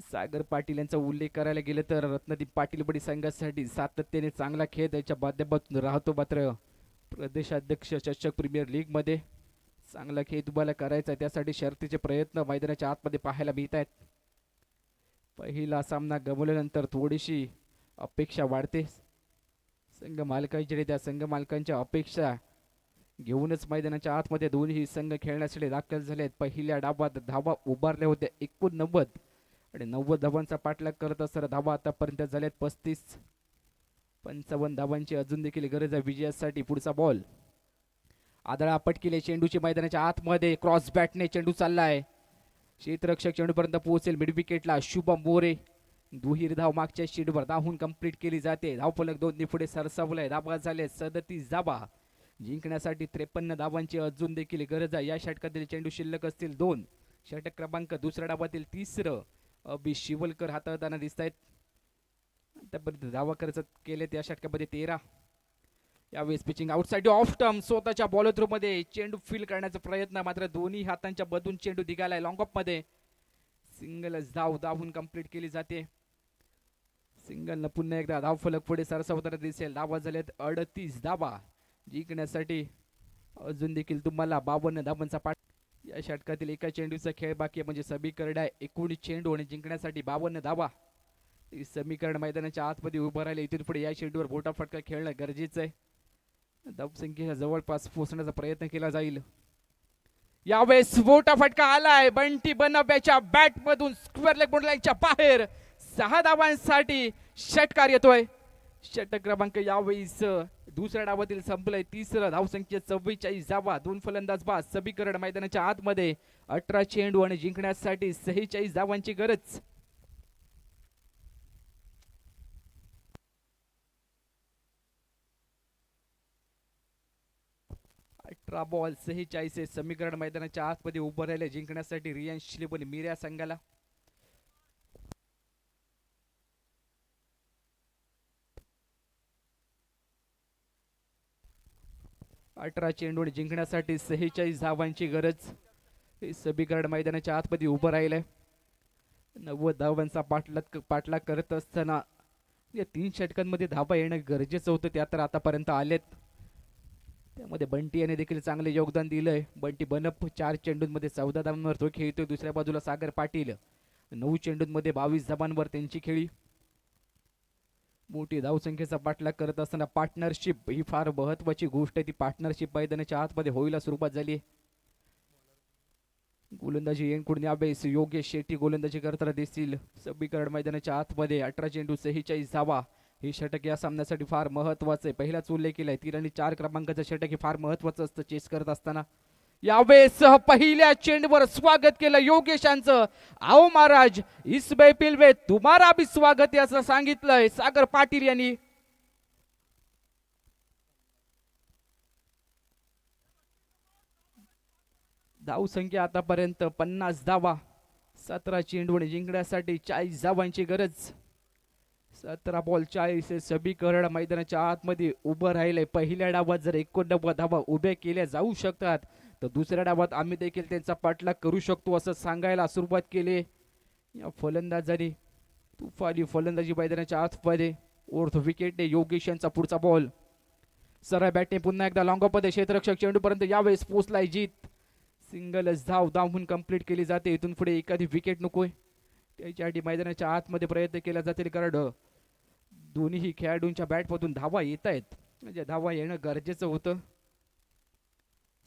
सागर पाटील यांचा उल्लेख करायला गेलं तर रत्नदीप पाटील बडी संघासाठी सातत्याने चांगला खेळ त्याच्या माध्यमातून राहतो. मात्र प्रदेशाध्यक्ष चषक प्रीमियर लीग मध्ये चांगला खेळ तुम्हाला करायचा, त्यासाठी शर्तीचे प्रयत्न मैदानाच्या आतमध्ये पाहायला मिळत आहेत. पहिला सामना गमावल्यानंतर थोडीशी अपेक्षा वाढते संघ मालकांची. त्या संघ मालकांच्या अपेक्षा घेऊनच मैदानाच्या आतमध्ये दोन्ही संघ खेळण्यासाठी दाखल झाले आहेत. पहिल्या डावात धावा उभारल्या होत्या 89 आणि 90 धावांचा पाठलाग करत असताना धावा आतापर्यंत झाल्यात 35. 55 धावांची अजून देखील गरज आहे विजयासाठी. पुढचा बॉल आदळा पटकिले चेंडूची मैदानाच्या आतमध्ये. क्रॉस बॅटने चेंडू चाललाय. क्षेत्ररक्षक चेंडूपर्यंत पोहोचेल मिड विकेटला. शुभम मोरे दुहेरी धाव मागच्या शीटवर धावून कंप्लीट केली जाते. धावफलक 2 पुढे सरसावलाय. धाबा झाले 37 धाबा. जिंकण्यासाठी 53 धावांची अजून देखील गरज आहे. या षटकातील चेंडू शिल्लक असतील 2. षटक क्रमांक दुसऱ्या डावातील तिसरं अभि शिवलकर हाताळताना दिसत आहेत. आतापर्यंत धावा खर्च केले त्या षटकामध्ये 13. यावेळेस पिचिंग आउटसाइड ऑफ टर्म स्वतःच्या बॉल थ्रू मध्ये चेंडू फील करण्याचा प्रयत्न, मात्र दोन्ही हातांच्या बदून चेंडू निघालाय लॉंग ऑफ मध्ये. सिंगलच धाव धावून कंप्लीट केली जाते. सिंगल न पुन्हा एकदा धाव फलक पुढे सरसावताना दिसेल. धावा झाल्यात 38 धावा. जिंकण्यासाठी अजून देखील तुम्हाला 52 धावांचा पाठ. या षटकातील एका चेंडूचा खेळ बाकी आहे, म्हणजे समीकरण आहे 19 चेंडू आणि जिंकण्यासाठी 52 धावा. समीकरण मैदानाच्या आतमध्ये उभं राहिले. इथून पुढे या चेंडूवर बोटा फटका खेळणं गरजेचं आहे. धावसंख्येच्या जवळपास पोहोचण्याचा प्रयत्न केला जाईल. यावेळेस बोटा फटका आलाय बंटी बनब्याच्या बॅट मधून स्क्वेअर लेग बोर्डलाईनच्या बाहेर. 6 धावांसाठी षटकार येतोय. षटक क्रमांक यावेळेस दुसऱ्या डावातील संपलंय. तिसरं धावसंख्या 44 धावा. 2 फलंदाज बाद. समीकरण मैदानाच्या आतमध्ये 18 चेंडू आणि जिंकण्यासाठी 46 धावांची गरज. 18 बॉल 46. समीकरण मैदानाच्या आतमध्ये उभं राहिले. जिंकण्यासाठी रियांश शिलेबन मिऱ्या संघाला. अठरा चेंडू जिंकण्यासाठी 46 धावांची गरज. समीकरण मैदानाच्या आतमध्ये उभं राहिलंय. 90 धावांचा पाठलाग करत असताना या 3 षटकांमध्ये धावा येणं गरजेचं होतं. त्या तर आतापर्यंत आलेत. त्यामध्ये बंटी याने देखील चांगले योगदान दिलंय. बंटी बनप 4 चेंडूंमध्ये 14 धावांवर तो खेळतोय. दुसऱ्या बाजूला सागर पाटील 9 चेंडूंमध्ये 22 धावांवर त्यांची खेळी. मोठी धावसंख्येचा पाठलाग करत असताना पार्टनरशिप ही फार महत्वाची गोष्ट आहे. ती पार्टनरशिप मैदानाच्या आतमध्ये होईला सुरुवात झाली. गोलंदाजी यांकडून यावेळेस योगेश शेट्टी गोलंदाजी करताना दिसतील. समीकरण मैदानाच्या आतमध्ये 18 चेंडू 46 धावा. हे षटक या सामन्यासाठी फार महत्वाचं आहे. पहिलाच उल्लेख केलाय 3 आणि 4 क्रमांकाचं षटक हे फार महत्वाचं असतं चेस करत असताना. यावेळेस पहिल्या चेंडूवर स्वागत केलं योगेशांचं. आओ महाराज इस बैपिल वे तुम्हारा भी स्वागत आहे असं सांगितलंय सागर पाटील यांनी. धाव संख्या आतापर्यंत 50 धावा. 17 चेंडू जिंकण्यासाठी 40 धावांची गरज. 17 बॉल 40. समीकरण मैदानाच्या आतमध्ये उभं राहिलंय. पहिल्या डावात जर 89 धावा उभ्या केल्या जाऊ शकतात तर दुसऱ्या डावात आम्ही देखील त्यांचा पाठलाग करू शकतो असं सांगायला सुरुवात केली. या फलंदाजांनी तुफानी फलंदाजी मैदानाच्या आतमध्ये ओर्थ विकेटने योगेश यांचा पुढचा बॉल. सरळ बॅटने पुन्हा एकदा लॉंग ऑफ मध्ये क्षेत्ररक्षक चेंडूपर्यंत यावेळेस पोहोचलाय जीत. सिंगलच धावून कंप्लीट केली जाते. इथून पुढे एखादी विकेट नकोय. त्याच्यासाठी मैदानाच्या आतमध्ये प्रयत्न केला जातील कारण दोन्ही खेळाडूंच्या बॅटमधून धावा येत आहेत. म्हणजे धावा येणं गरजेचं होतं.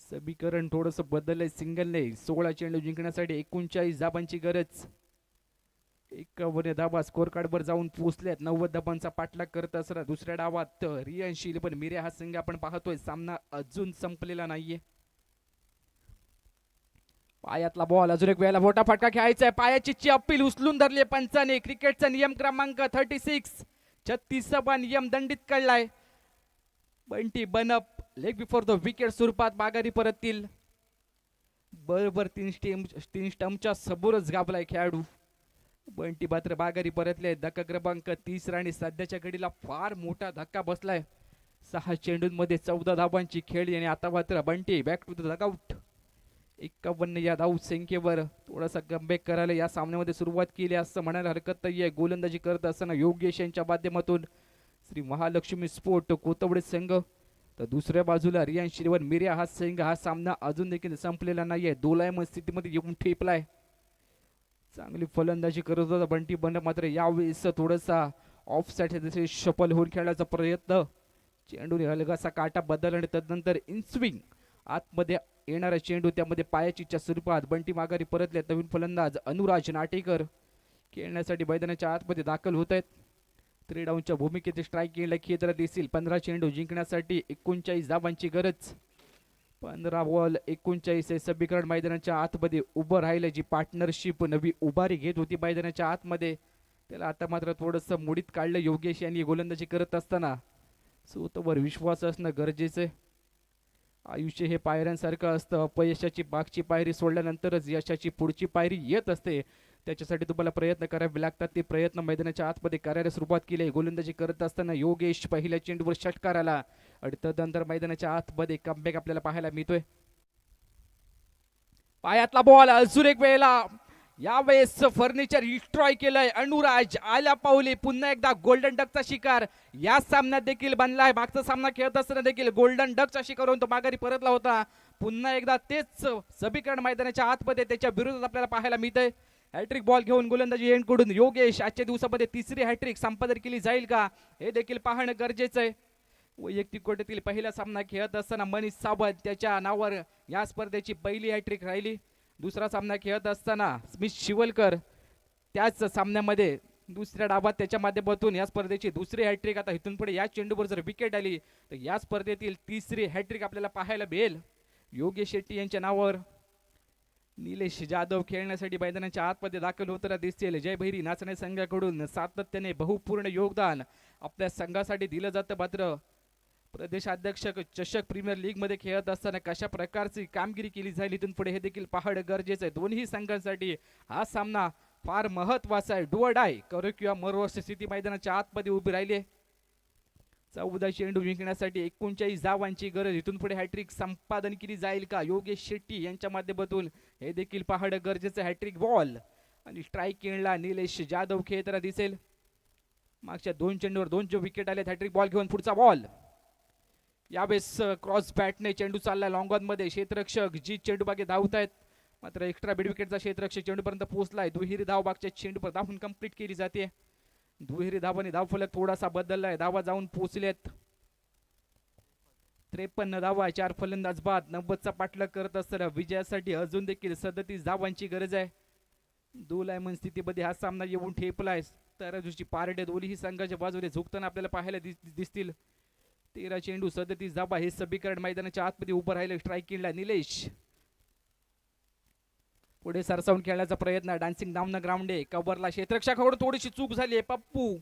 समीकरण थोडंसं बदललंय. सिंगलने 16 चेंडू जिंकण्यासाठी 39 धावांची गरज. 51 धावा स्कोर कार्डवर जाऊन पोहोचल्यात. 90 धावांचा पाठलाग करत असताना दुसऱ्या डावात रियांश पण मिऱ्या हा संघ आपण पाहतोय. सामना अजून संपलेला नाहीये. पायातला बॉल अजून एक वेळेला मोठा फटका खेळायचा आहे. पायाची अपील उचलून धरली पंचाने. क्रिकेटचा नियम क्रमांक 36 36 नियम दंडित कळलाय. बंटी बनप लेग बिफोर द विकेट स्वरूपात माघारी परततील. बरोबर 3 स्टंपच्या समोरच गाभलाय खेळाडू. बंटी मात्र माघारी परतले. धक्का क्रमांक 30 आणि सध्याच्या घडीला फार मोठा धक्का बसलाय. 6 चेंडूंमध्ये 14 धावांची खेळी आणि आता मात्र Bunty back to the dugout. 51 या धाव संख्येवर थोडासा कमबॅक करायला या सामन्यामध्ये सुरुवात केली असं म्हणायला हरकत नाहीये. गोलंदाजी करत असताना योगेश यांच्या माध्यमातून श्री महालक्ष्मी स्पोर्ट कोतवडे संघ, तर दुसऱ्या बाजूला रियांश श्रीवन मिऱ्या हा संघ. हा सामना अजून देखील संपलेला नाहीये. दोलायमान स्थितीमध्ये येऊन ठेपलाय. चांगली फलंदाजी करत होता बंटी बंड, मात्र यावेळेस थोडासा ऑफ साईड जसे शफल होऊन खेळण्याचा प्रयत्न. चेंडूने हलगासा काटा बदल आणि तदनंतर इनस्विंग आतमध्ये येणारा चेंडू त्यामध्ये पायाचीच्या स्वरूपात. बंटी माघारी परतले. नवीन फलंदाज अनुराज नाटेकर खेळण्यासाठी मैदानाच्या आतमध्ये दाखल होत आहेत. 3 डाऊनच्या भूमिकेत स्ट्राईक केला खेळताना दिसतील. 15 चेंडू जिंकण्यासाठी 39 धावांची गरज. 15 बॉल 39 हे समीकरण मैदानाच्या आतमध्ये उभं राहिलं. जी पार्टनरशिप नवी उभारी घेत होती मैदानाच्या आतमध्ये त्याला आता मात्र थोडंसं मुडीत काढलं योगेश यांनी गोलंदाजी करत असताना. स्वतःवर विश्वास असणं गरजेचं आहे. आयुष्य हे पायऱ्यांसारखं असतं. अपयशाची मागची पायरी सोडल्यानंतरच यशाची पुढची पायरी येत असते. त्याच्यासाठी तुम्हाला प्रयत्न करावे लागतात. ते प्रयत्न मैदानाच्या आतमध्ये करायला सुरुवात केली. गोलंदाजी करत असताना योगेश पहिल्या चेंडूवर षटकार आला आणि तदनंतर मैदानाच्या आतमध्ये कमबॅक आपल्याला पाहायला मिळतोय. पायातला बॉल अजून एक वेळेला यावेळेस फर्निचर डिस्ट्रॉय केलंय. अनुराज आल्या पावली पुन्हा एकदा गोल्डन डकचा शिकार या सामन्यात देखील बनलाय. मागचा सामना खेळत असताना देखील गोल्डन डकचा शिकार होऊन तो माघारी परतला होता. पुन्हा एकदा तेच समीकरण मैदानाच्या आतमध्ये त्याच्या विरोधात आपल्याला पाहायला मिळतंय. हॅट्रिक बॉल घेऊन गोलंदाजी एंडकडून योगेश आजच्या दिवसामध्ये तिसरी हॅट्रिक संपादन केली जाईल का हे देखील पाहणं गरजेचं आहे. वैयक्तिक कोट्यातील पहिला सामना खेळत असताना मनीष सावंत त्याच्या नावावर या स्पर्धेची पहिली हॅट्रिक राहिली. दुसरा सामना खेळत असताना स्मिथ शिवलकर त्याच सामन्यामध्ये दुसऱ्या डावात त्याच्या माध्यमातून या स्पर्धेची दुसरी हॅट्रिक. आता इथून पुढे या चेंडूवर जर विकेट आली तर या स्पर्धेतील तिसरी हॅट्रिक आपल्याला पाहायला मिळेल. योगेश शेट्टी यांच्या नावावर निलेश जाधव खेळण्यासाठी मैदानाच्या आतमध्ये दाखल होताना दिसतील. जय भैरी नाचणे संघाकडून सातत्याने बहुपूर्ण योगदान आपल्या संघासाठी दिलं जातं. मात्र प्रदेशाध्यक्ष चषक प्रीमियर लीग मध्ये खेळत असताना कशा प्रकारची कामगिरी केली जाईल इथून पुढे हे देखील पाहणं गरजेचं आहे. दोन्ही संघांसाठी हा सामना फार महत्वाचा आहे. डू ऑर डाय करो किंवा मरो अशी स्थिती मैदानाच्या आतमध्ये उभी राहिली आहे. 14 चेंडू जिंकण्यासाठी 39 धावांची गरज. इथून पुढे हॅट्रिक संपादन केली जाईल का योगेश शेट्टी यांच्या माध्यमातून हे देखील पाहणं गरजेचं आहे. हॅट्रिक बॉल आणि स्ट्राईक एंडला निलेश जाधव खेळताना दिसेल. मागच्या 2 चेंडूवर 2 विकेट आले. हॅट्रिक बॉल घेऊन पुढचा बॉल यावेळेस क्रॉस बॅटने चेंडू चालला लॉंग ऑन मध्ये. क्षेत्ररक्षक जी चेंडू बागे धावत आहेत मात्र एक्स्ट्रा बीड विकेटचा क्षेत्ररक्षक चेंडूपर्यंत पोहोचलाय. दुहेरी धाव बागच्या चेंडूवर धावून कंप्लीट केली जाते. दुहेरी धावांनी धावफलक थोडासा बदललाय. धावा जाऊन पोहोचलेत 53 धावा. 4 फलंदाज बाद. 90चा पाठलाग करत असताना विजयासाठी अजून देखील 37 धावांची गरज आहे. दोलायमन स्थितीमध्ये हा सामना येऊन ठेपलाय. तराजूची पारडे दोन्ही संघाच्या बाजूने झुकताना आपल्याला पाहायला दिसतील. 13 चेंडू 37 धावा. हे समीकरण मैदानाच्या आतमध्ये उभं राहिलं. स्ट्राईक केला निलेश. पुढे सरसावून खेळण्याचा प्रयत्न. डान्सिंग डाऊन द ग्राउंड आहे. कव्हरला क्षेत्ररक्षकाकडून थोडीशी चूक झाली आहे. पप्पू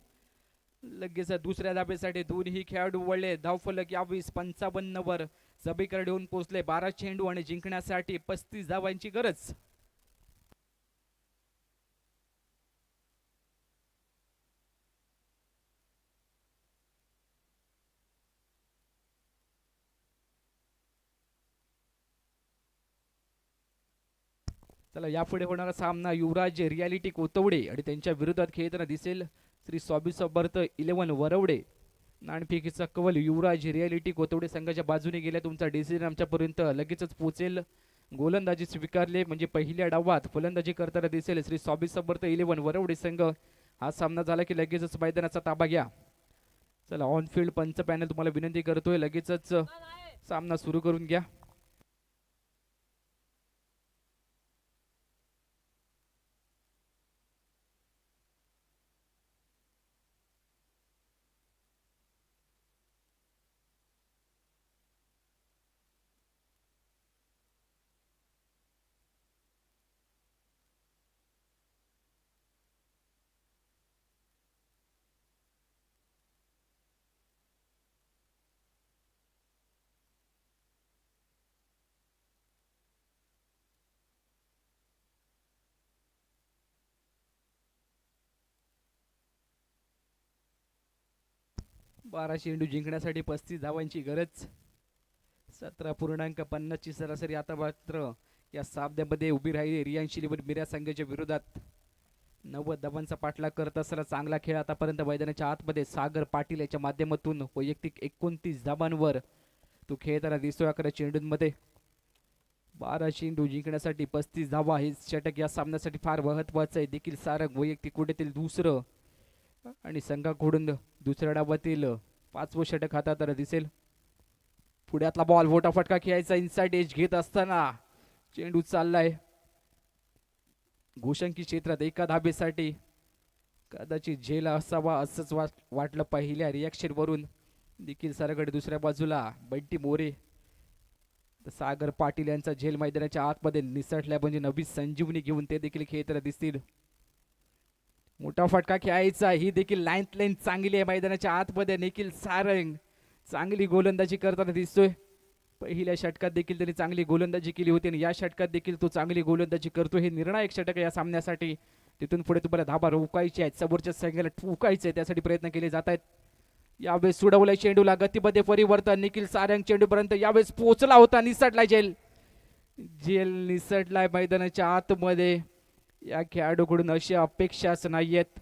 लगेच दुसऱ्या धाब्यासाठी दोन्ही खेळाडू वळले. धावफलक 55 वर समीकरण येऊन पोहोचले. 12 चेंडू आणि जिंकण्यासाठी 35 धावांची गरज. चला यापुढे होणारा सामना युवराज रियालिटी कोतवडे आणि त्यांच्या विरोधात खेळताना दिसेल श्री स्वामी समर्थ 11 वरवडे. नाणफेकीचा कवल युवराज रियालिटी कोतवडे संघाच्या बाजूने गेल्या. तुमचा डिसिजन आमच्यापर्यंत लगेचच पोहोचेल. गोलंदाजी स्वीकारले म्हणजे पहिल्या डावात फलंदाजी करताना दिसेल श्री स्वामी समर्थ 11 वरवडे संघ. हा सामना झाला की लगेचच मैदानाचा ताबा घ्या. चला ऑन फील्ड पंच पॅनल तुम्हाला विनंती करतोय लगेचच सामना सुरू करून घ्या. बारा चेंडू जिंकण्यासाठी 35 धावांची गरज. 17.50ची सरासरी. आता मात्र या सामन्यामध्ये उभी राहिली रियांशी लिव्हर मिऱ्या संघाच्या विरोधात. 90 धावांचा पाठलाग करत असताना चांगला खेळ आतापर्यंत मैदानाच्या आतमध्ये सागर पाटील याच्या माध्यमातून वैयक्तिक 29 धावांवर तो खेळताना दिसतोय. 11 चेंडूंमध्ये 12 चेंडू जिंकण्यासाठी 35 धावा. हे षटक या सामन्यासाठी फार महत्वाचं आहे. देखील सारंग वैयक्तिक कोट्यातील दुसरं आणि संघाकडून दुसऱ्या डावातील 5वं षटक हातात दिसेल. पुढ्यातला बॉल मोठा फटका खेळायचा. इनसाइड एज घेत असताना चेंडू चाललाय घोषंकी क्षेत्रात. एका धाबेसाठी कदाचित झेल असावा असंच वाटलं पहिल्या रिॲक्शन वरून. देखील साराकडे दुसऱ्या बाजूला बंटी मोरे सागर पाटील यांचा झेल मैदानाच्या आतमध्ये निसटल्या म्हणजे नवी संजीवनी घेऊन ते देखील खेळताना दिसतील. मोठा फटका खेळायचा, ही देखील लाईन चांगली आहे मैदानाच्या आतमध्ये. निखिल सारंग चांगली गोलंदाजी करताना दिसतोय. पहिल्या षटकात देखील त्यांनी चांगली गोलंदाजी केली होती आणि या षटकात देखील तो चांगली गोलंदाजी करतो. हे निर्णायक षटक आहे या सामन्यासाठी. तिथून पुढे तुम्हाला धाबा रोखायची आहेत, समोरच्या संघाला ठोकायचे आहे, त्यासाठी प्रयत्न केले जात आहेत. यावेळेस सोडवलंय चेंडूला, गतीमध्ये परिवर्तन. निखिल सारंग चेंडूपर्यंत यावेळेस पोहोचला होता, निसटला जेल निसटलाय मैदानाच्या आतमध्ये. या खेळाडूकडून अशा अपेक्षाच नाहीयेत.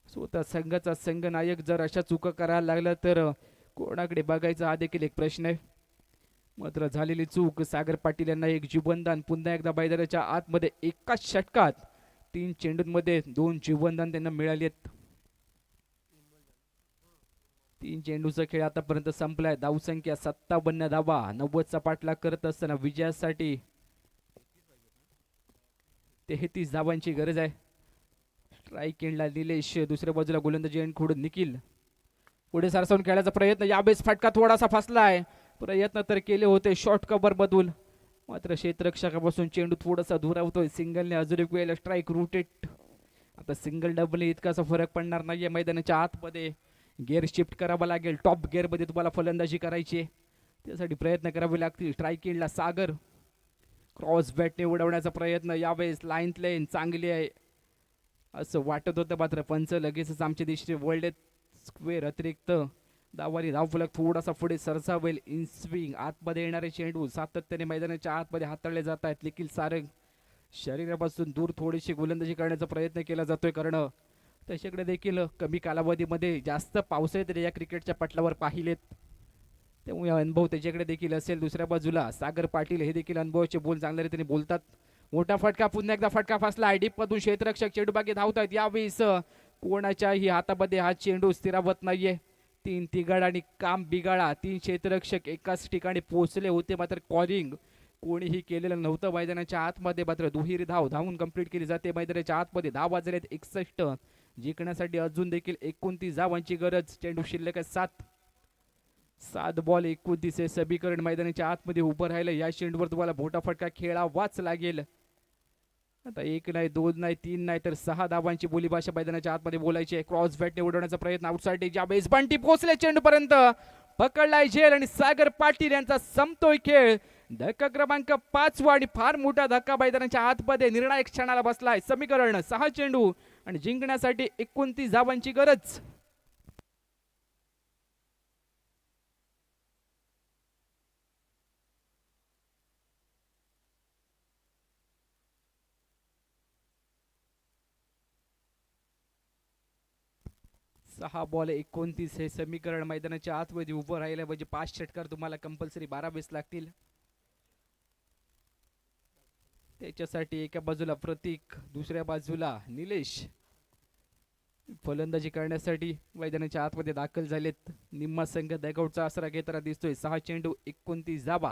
स्वतः संघाचा संघनायक जर अशा चुका करायला लागला तर कोणाकडे बघायचा हा देखील एक प्रश्न आहे. मात्र झालेली चूक सागर पाटील यांना एक जीवनदान. पुन्हा एकदा मैदानाच्या आतमध्ये एकाच षटकात 3 चेंडूंमध्ये 2 जीवनदान त्यांना मिळाली आहेत. 3 चेंडूचा खेळ आतापर्यंत संपलाय. धावसंख्या 57 धावा. 90चा पाठलाग करत असताना विजयासाठी 33 धावांची गरज आहे. स्ट्राईक एंडला निलेश, दुसऱ्या बाजूला गोलंदाजी एंड खोडून निखिल पुढे सरसावून खेळायचा प्रयत्न. यावेळेस फटका थोडासा फसलाय. प्रयत्न तर केले होते शॉर्ट कव्हर मधून, मात्र क्षेत्ररक्षकापासून चेंडू थोडासा दुरावतोय. सिंगलने अजून एक वेळेला स्ट्राईक रोटेट. आता सिंगल डबल इतकासा फरक पडणार नाहीये. मैदानाच्या आतमध्ये गिअर शिफ्ट करावा लागेल. टॉप गिअरमध्ये तुम्हाला फलंदाजी करायची आहे, त्यासाठी प्रयत्न करावे लागतील. स्ट्राईक एंडला सागर क्रॉस बॅटने उडवण्याचा प्रयत्न. यावेळेस लाईन चांगली आहे असं वाटत होतं, मात्र पंच लगेचच आमच्या दिशेने वळले. स्क्वेअर अतिरिक्त धावानी धावफलक थोडासा पुढे सरसावेल. इन स्विंग आतमध्ये येणारे चेंडू सातत्याने मैदानाच्या आतमध्ये हाताळले जात आहेत. निखिल सारंग शरीरापासून दूर थोडीशी गोलंदाजी करण्याचा प्रयत्न केला जातोय, कारण त्याच्याकडे देखील कमी कालावधीमध्ये जास्त पावसाळे तरी या क्रिकेटच्या पटलावर पाहिलेत, त्यामुळे अनुभव त्याच्याकडे देखील असेल. दुसऱ्या बाजूला सागर पाटील हे देखील अनुभवाचे बोल चांगल्या रीतीने बोलतात. मोठा फटका, पुन्हा एकदा फटका फसला. डीप मधून क्षेत्ररक्षक चेंडू बागे धावत आहेत. यावेळेस कोणाच्याही हातामध्ये हा चेंडू स्थिरावत नाहीये. 3 तिघाड आणि काम बिगाडा. 3 क्षेत्ररक्षक एकाच ठिकाणी पोहोचले होते, मात्र कॉलिंग कोणीही केलेलं नव्हतं. मैदानाच्या आतमध्ये मात्र दुहेरी धाव धावून कंप्लीट केली जाते. मैदानाच्या आतमध्ये धाव वाजलेत 61. जिंकण्यासाठी अजून देखील 29 धावांची गरज. चेंडू शिल्लक आहे 7 बॉल 29 हे समीकरण. मैदानाच्या आतमध्ये उभं राहिलं. या चेंडूवर तुम्हाला मोठा फटका खेळावाच लागेल. आता 1 नाही, 2 नाही, 3 नाही, तर 6 धावांची बोलीभाषा मैदानाच्या आतमध्ये बोलायची आहे. क्रॉस बॅटने उडवण्याचा प्रयत्न. आउटसाइड ज्या बेस बंटी पोहोचले चेंडूपर्यंत, पकडलाय झेल आणि सागर पाटील यांचा संपतोय खेळ. धक्का क्रमांक 5 आणि फार मोठा धक्का मैदानाच्या आतमध्ये निर्णायक क्षणाला बसलाय. समीकरण 6 चेंडू आणि जिंकण्यासाठी 29 धावांची गरज. सहा बॉल 29 हे समीकरण. मैदानाच्या आतमध्ये उभं राहिलं म्हणजे 5 षटकार तुम्हाला कंपल्सरी 12-20 लागतील. त्याच्यासाठी एका बाजूला प्रतीक, दुसऱ्या बाजूला निलेश फलंदाजी करण्यासाठी मैदानाच्या आतमध्ये दाखल झालेत. निम्मा संघ दगआउटचा आसरा घेताना दिसतोय. 6 चेंडू 29 धावा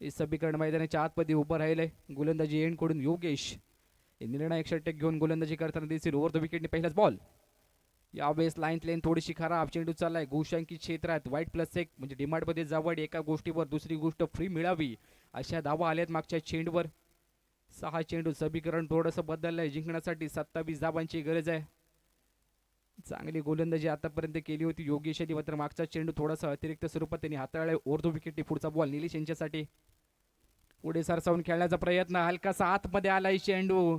हे समीकरण मैदानाच्या आतमध्ये उभं राहिलंय. गोलंदाजी एंड कडून योगेश हे निर्णायक षटक घेऊन गोलंदाजी करताना दिसतील. ओव्हर द विकेटने पहिलाच बॉल. यावेळेस लाईन थोडीशी खराब. चेंडू चाललाय गोशांकित क्षेत्रात. वाईट +1 म्हणजे डिमांडमध्ये जावड. एका गोष्टीवर दुसरी गोष्ट फ्री मिळावी अशा धावा आल्यात मागच्या चेंडूवर. 6 चेंडू समीकरण थोडंसं बदललंय. जिंकण्यासाठी 27 धावांची गरज आहे. चांगली गोलंदाजी आतापर्यंत केली होती योगेश यांनी, मात्र मागचा चेंडू थोडासा अतिरिक्त स्वरूपात त्यांनी हाताळलाय. ओव्हर द विकेटने पुढचा बॉल निलेश यांच्यासाठी. पुढे सरसावून खेळण्याचा प्रयत्न. हलकासा आतमध्ये आलाय चेंडू.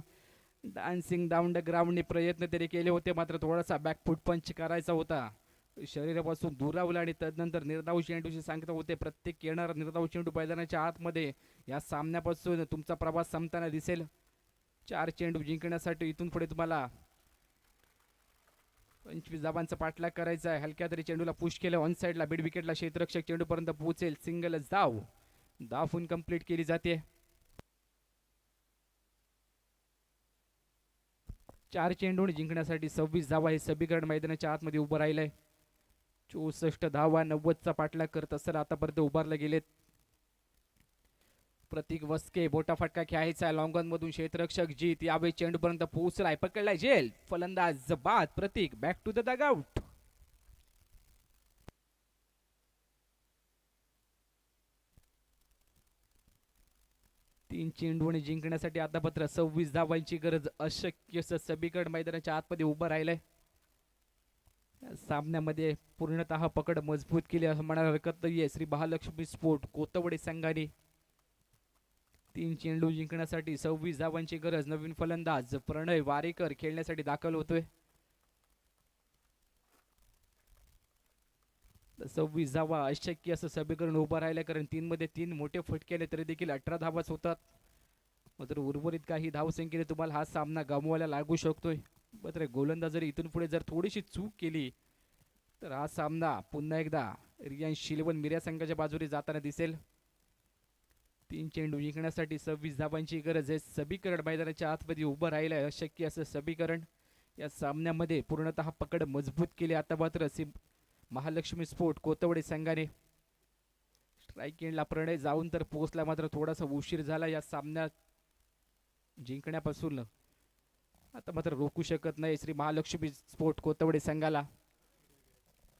डान्सिंग डाऊन द ग्राउंडने प्रयत्न तरी केले होते, मात्र थोडासा बॅकफूट पंच करायचा होता. शरीरापासून दुरावला आणि तदनंतर निर्धाव चेंडूशी सांगता होते. प्रत्येक येणारा निर्धाव चेंडू मैदानाच्या आतमध्ये या सामन्यापासून तुमचा प्रवास संपताना दिसेल. 4 चेंडू जिंकण्यासाठी इथून पुढे तुम्हाला 25 धावांचा पाठलाग करायचा आहे. हलक्या तरी चेंडूला पुश केलं ऑन साईडला. मिड विकेटला क्षेत्ररक्षक चेंडूपर्यंत पोहोचेल. सिंगल धावून कंप्लीट केली जाते. 4 चेंडू जिंकण्यासाठी 26 धावा हे समीकरण मैदानाच्या आतमध्ये उभं राहिलंय. 64 धावा 90चा पाठलाग करत असताना आतापर्यंत उभारले गेलेत. प्रतीक वस्के मोठा फटका खेळायचा. लॉंगॉन मधून क्षेत्ररक्षक जीत यावेळी चेंडूपर्यंत पोहोचलाय. पकडलाय झेल. फलंदाज बाद. प्रतीक बॅक टू द डगआउट. 3 चेंडू आणि जिंकण्यासाठी आता मात्र 26 धावांची गरज. अशक्य असं समीकरण मैदानाच्या आतमध्ये उभं राहिलंय. या सामन्यामध्ये पूर्णतः पकड मजबूत केली असं म्हणायला हरकत नाहीये श्री महालक्ष्मी स्पोर्ट कोतवडे संघाने. 3 चेंडू जिंकण्यासाठी 26 धावांची गरज. नवीन फलंदाज प्रणय वारेकर खेळण्यासाठी दाखल होतोय. 26 धावा अशक्य असं समीकरण उभं राहिलं, कारण 3 मध्ये 3 मोठे फटके आले तरी देखील 18 धावाच होतात. मात्र उर्वरित काही धावसंख्येने तुम्हाला हा सामना गमवायला लागू शकतोय. मात्र गोलंदाज जर इथून पुढे जर थोडीशी चूक केली तर हा सामना पुन्हा एकदा रियांश 11 मिऱ्या संघाच्या बाजूने जाताना दिसेल. 3 चेंडू जिंकण्यासाठी 26 धावांची गरज आहे. समीकरण मैदानाच्या आतमध्ये उभं राहिलं आहे. अशक्य असं समीकरण. या सामन्यामध्ये पूर्णतः पकड मजबूत केली आता मात्र महालक्ष्मी स्पोर्ट कोतवडे संघाने. स्ट्राईक एंडला प्रणय जाऊन तर पोहोचला, मात्र थोडासा उशीर झाला या सामन्यात जिंकण्यापासून. आता मात्र रोखू शकत नाही श्री महालक्ष्मी स्पोर्ट कोतवडे संघाला.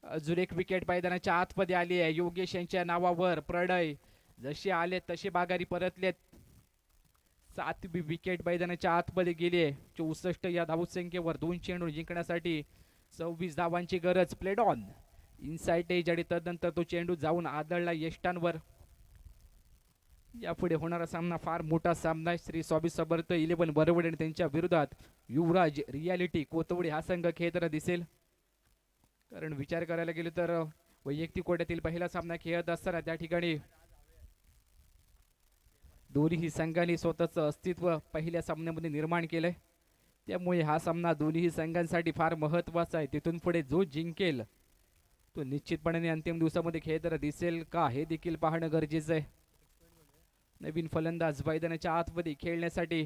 अजून एक विकेट मैदानाच्या आतमध्ये आली आहे. योगेश यांच्या नावावर प्रणय जसे आले तसे माघारी परतलेत. 7वी विकेट मैदानाच्या आतमध्ये गेली आहे. 64 या धावसंख्येवर 2 चेंडू जिंकण्यासाठी 26 धावांची गरज. प्लेड ऑन इनसाइड एज आणि तदनंतर तो चेंडू जाऊन आदळला यष्टांवर. यापुढे होणारा सामना फार मोठा सामना आहे. श्री स्वामी समर्थ 11 वरवडे आणि त्यांच्या विरोधात युवराज रियालिटी कोतवडे हा संघ खेळताना दिसेल. कारण विचार करायला गेलो तर वैयक्तिक कोट्यातील पहिला सामना खेळत असताना त्या ठिकाणी दोन्ही संघांनी स्वतःचं अस्तित्व पहिल्या सामन्यामध्ये निर्माण केलंय. त्यामुळे हा सामना दोन्ही संघांसाठी फार महत्त्वाचा आहे. तिथून पुढे जो जिंकेल तो निश्चितपणे अंतिम दिवसामध्ये खेळताना दिसेल का हे देखील पाहणं गरजेचं आहे. नवीन फलंदाज मैदानाच्या आतमध्ये खेळण्यासाठी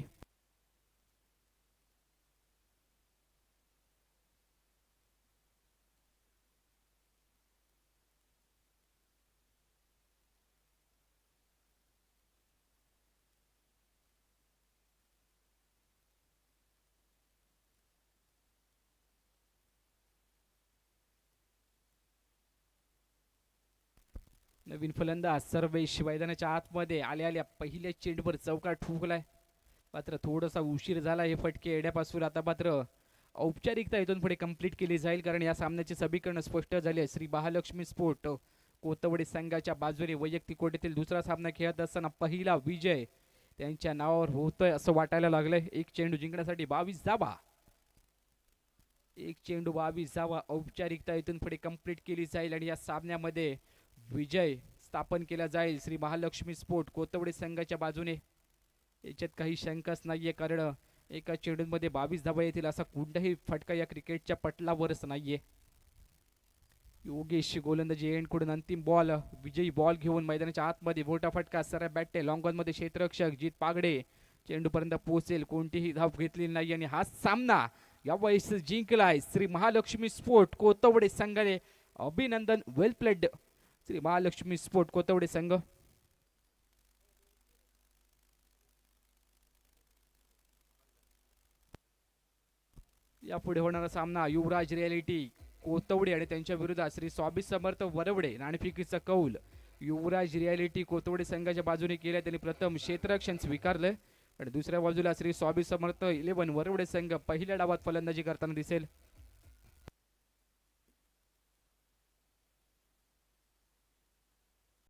नवीन फलंदाज सर्वेश मैदानाच्या आतमध्ये आल्या पहिल्या चेंडूवर चौकार ठोकलाय. मात्र थोडासा उशीर झाला. हे फटके येण्यापासून आता मात्र औपचारिकता इथून पुढे कंप्लीट केली जाईल, कारण या सामन्याचे समीकरण स्पष्ट झाले. श्री महालक्ष्मी स्पोर्ट कोतवडे संघाच्या बाजूने वैयक्तिक कोट्यातील दुसरा सामना खेळत असताना पहिला विजय त्यांच्या नावावर होतोय असं वाटायला लागलंय. 1 चेंडू जिंकण्यासाठी 22 धावा. 1 चेंडू 22 धावा औपचारिकता इथून पुढे कंप्लीट केली जाईल आणि या सामन्यामध्ये विजय स्थापन केला जाईल श्री महालक्ष्मी स्पोर्ट कोतवडे संघाच्या बाजूने. याच्यात काही शंकाच नाहीये, कारण एका चेंडूमध्ये 22 धावा येतील असा कोणताही फटका या क्रिकेटच्या पटलावरच नाहीये. योगेश गोलंदाजी एंडकडून अंतिम बॉल विजयी बॉल घेऊन मैदानाच्या आतमध्ये मोठा फटका. सरळ बॅटे लॉंग ऑन मध्ये क्षेत्ररक्षक जीत पागडे चेंडूपर्यंत पोहोचेल. कोणतीही धाव घेतली नाही आणि हा सामना यावेळेस जिंकलाय श्री महालक्ष्मी स्पोर्ट कोतवडे संघाने. अभिनंदन, वेल प्लेड श्री महालक्ष्मी स्पोर्ट कोतवडे संघ. यापुढे होणारा सामना युवराज रियालिटी कोतवडे आणि त्यांच्या विरोधात श्री स्वामी समर्थ वरवडे. नाणेफेकीचा कौल युवराज रियालिटी कोतवडे संघाच्या बाजूने केला. त्यांनी प्रथम क्षेत्ररक्षण स्वीकारलं आणि दुसऱ्या बाजूला श्री स्वामी समर्थ 11 वरवडे संघ पहिल्या डावात फलंदाजी करताना दिसेल.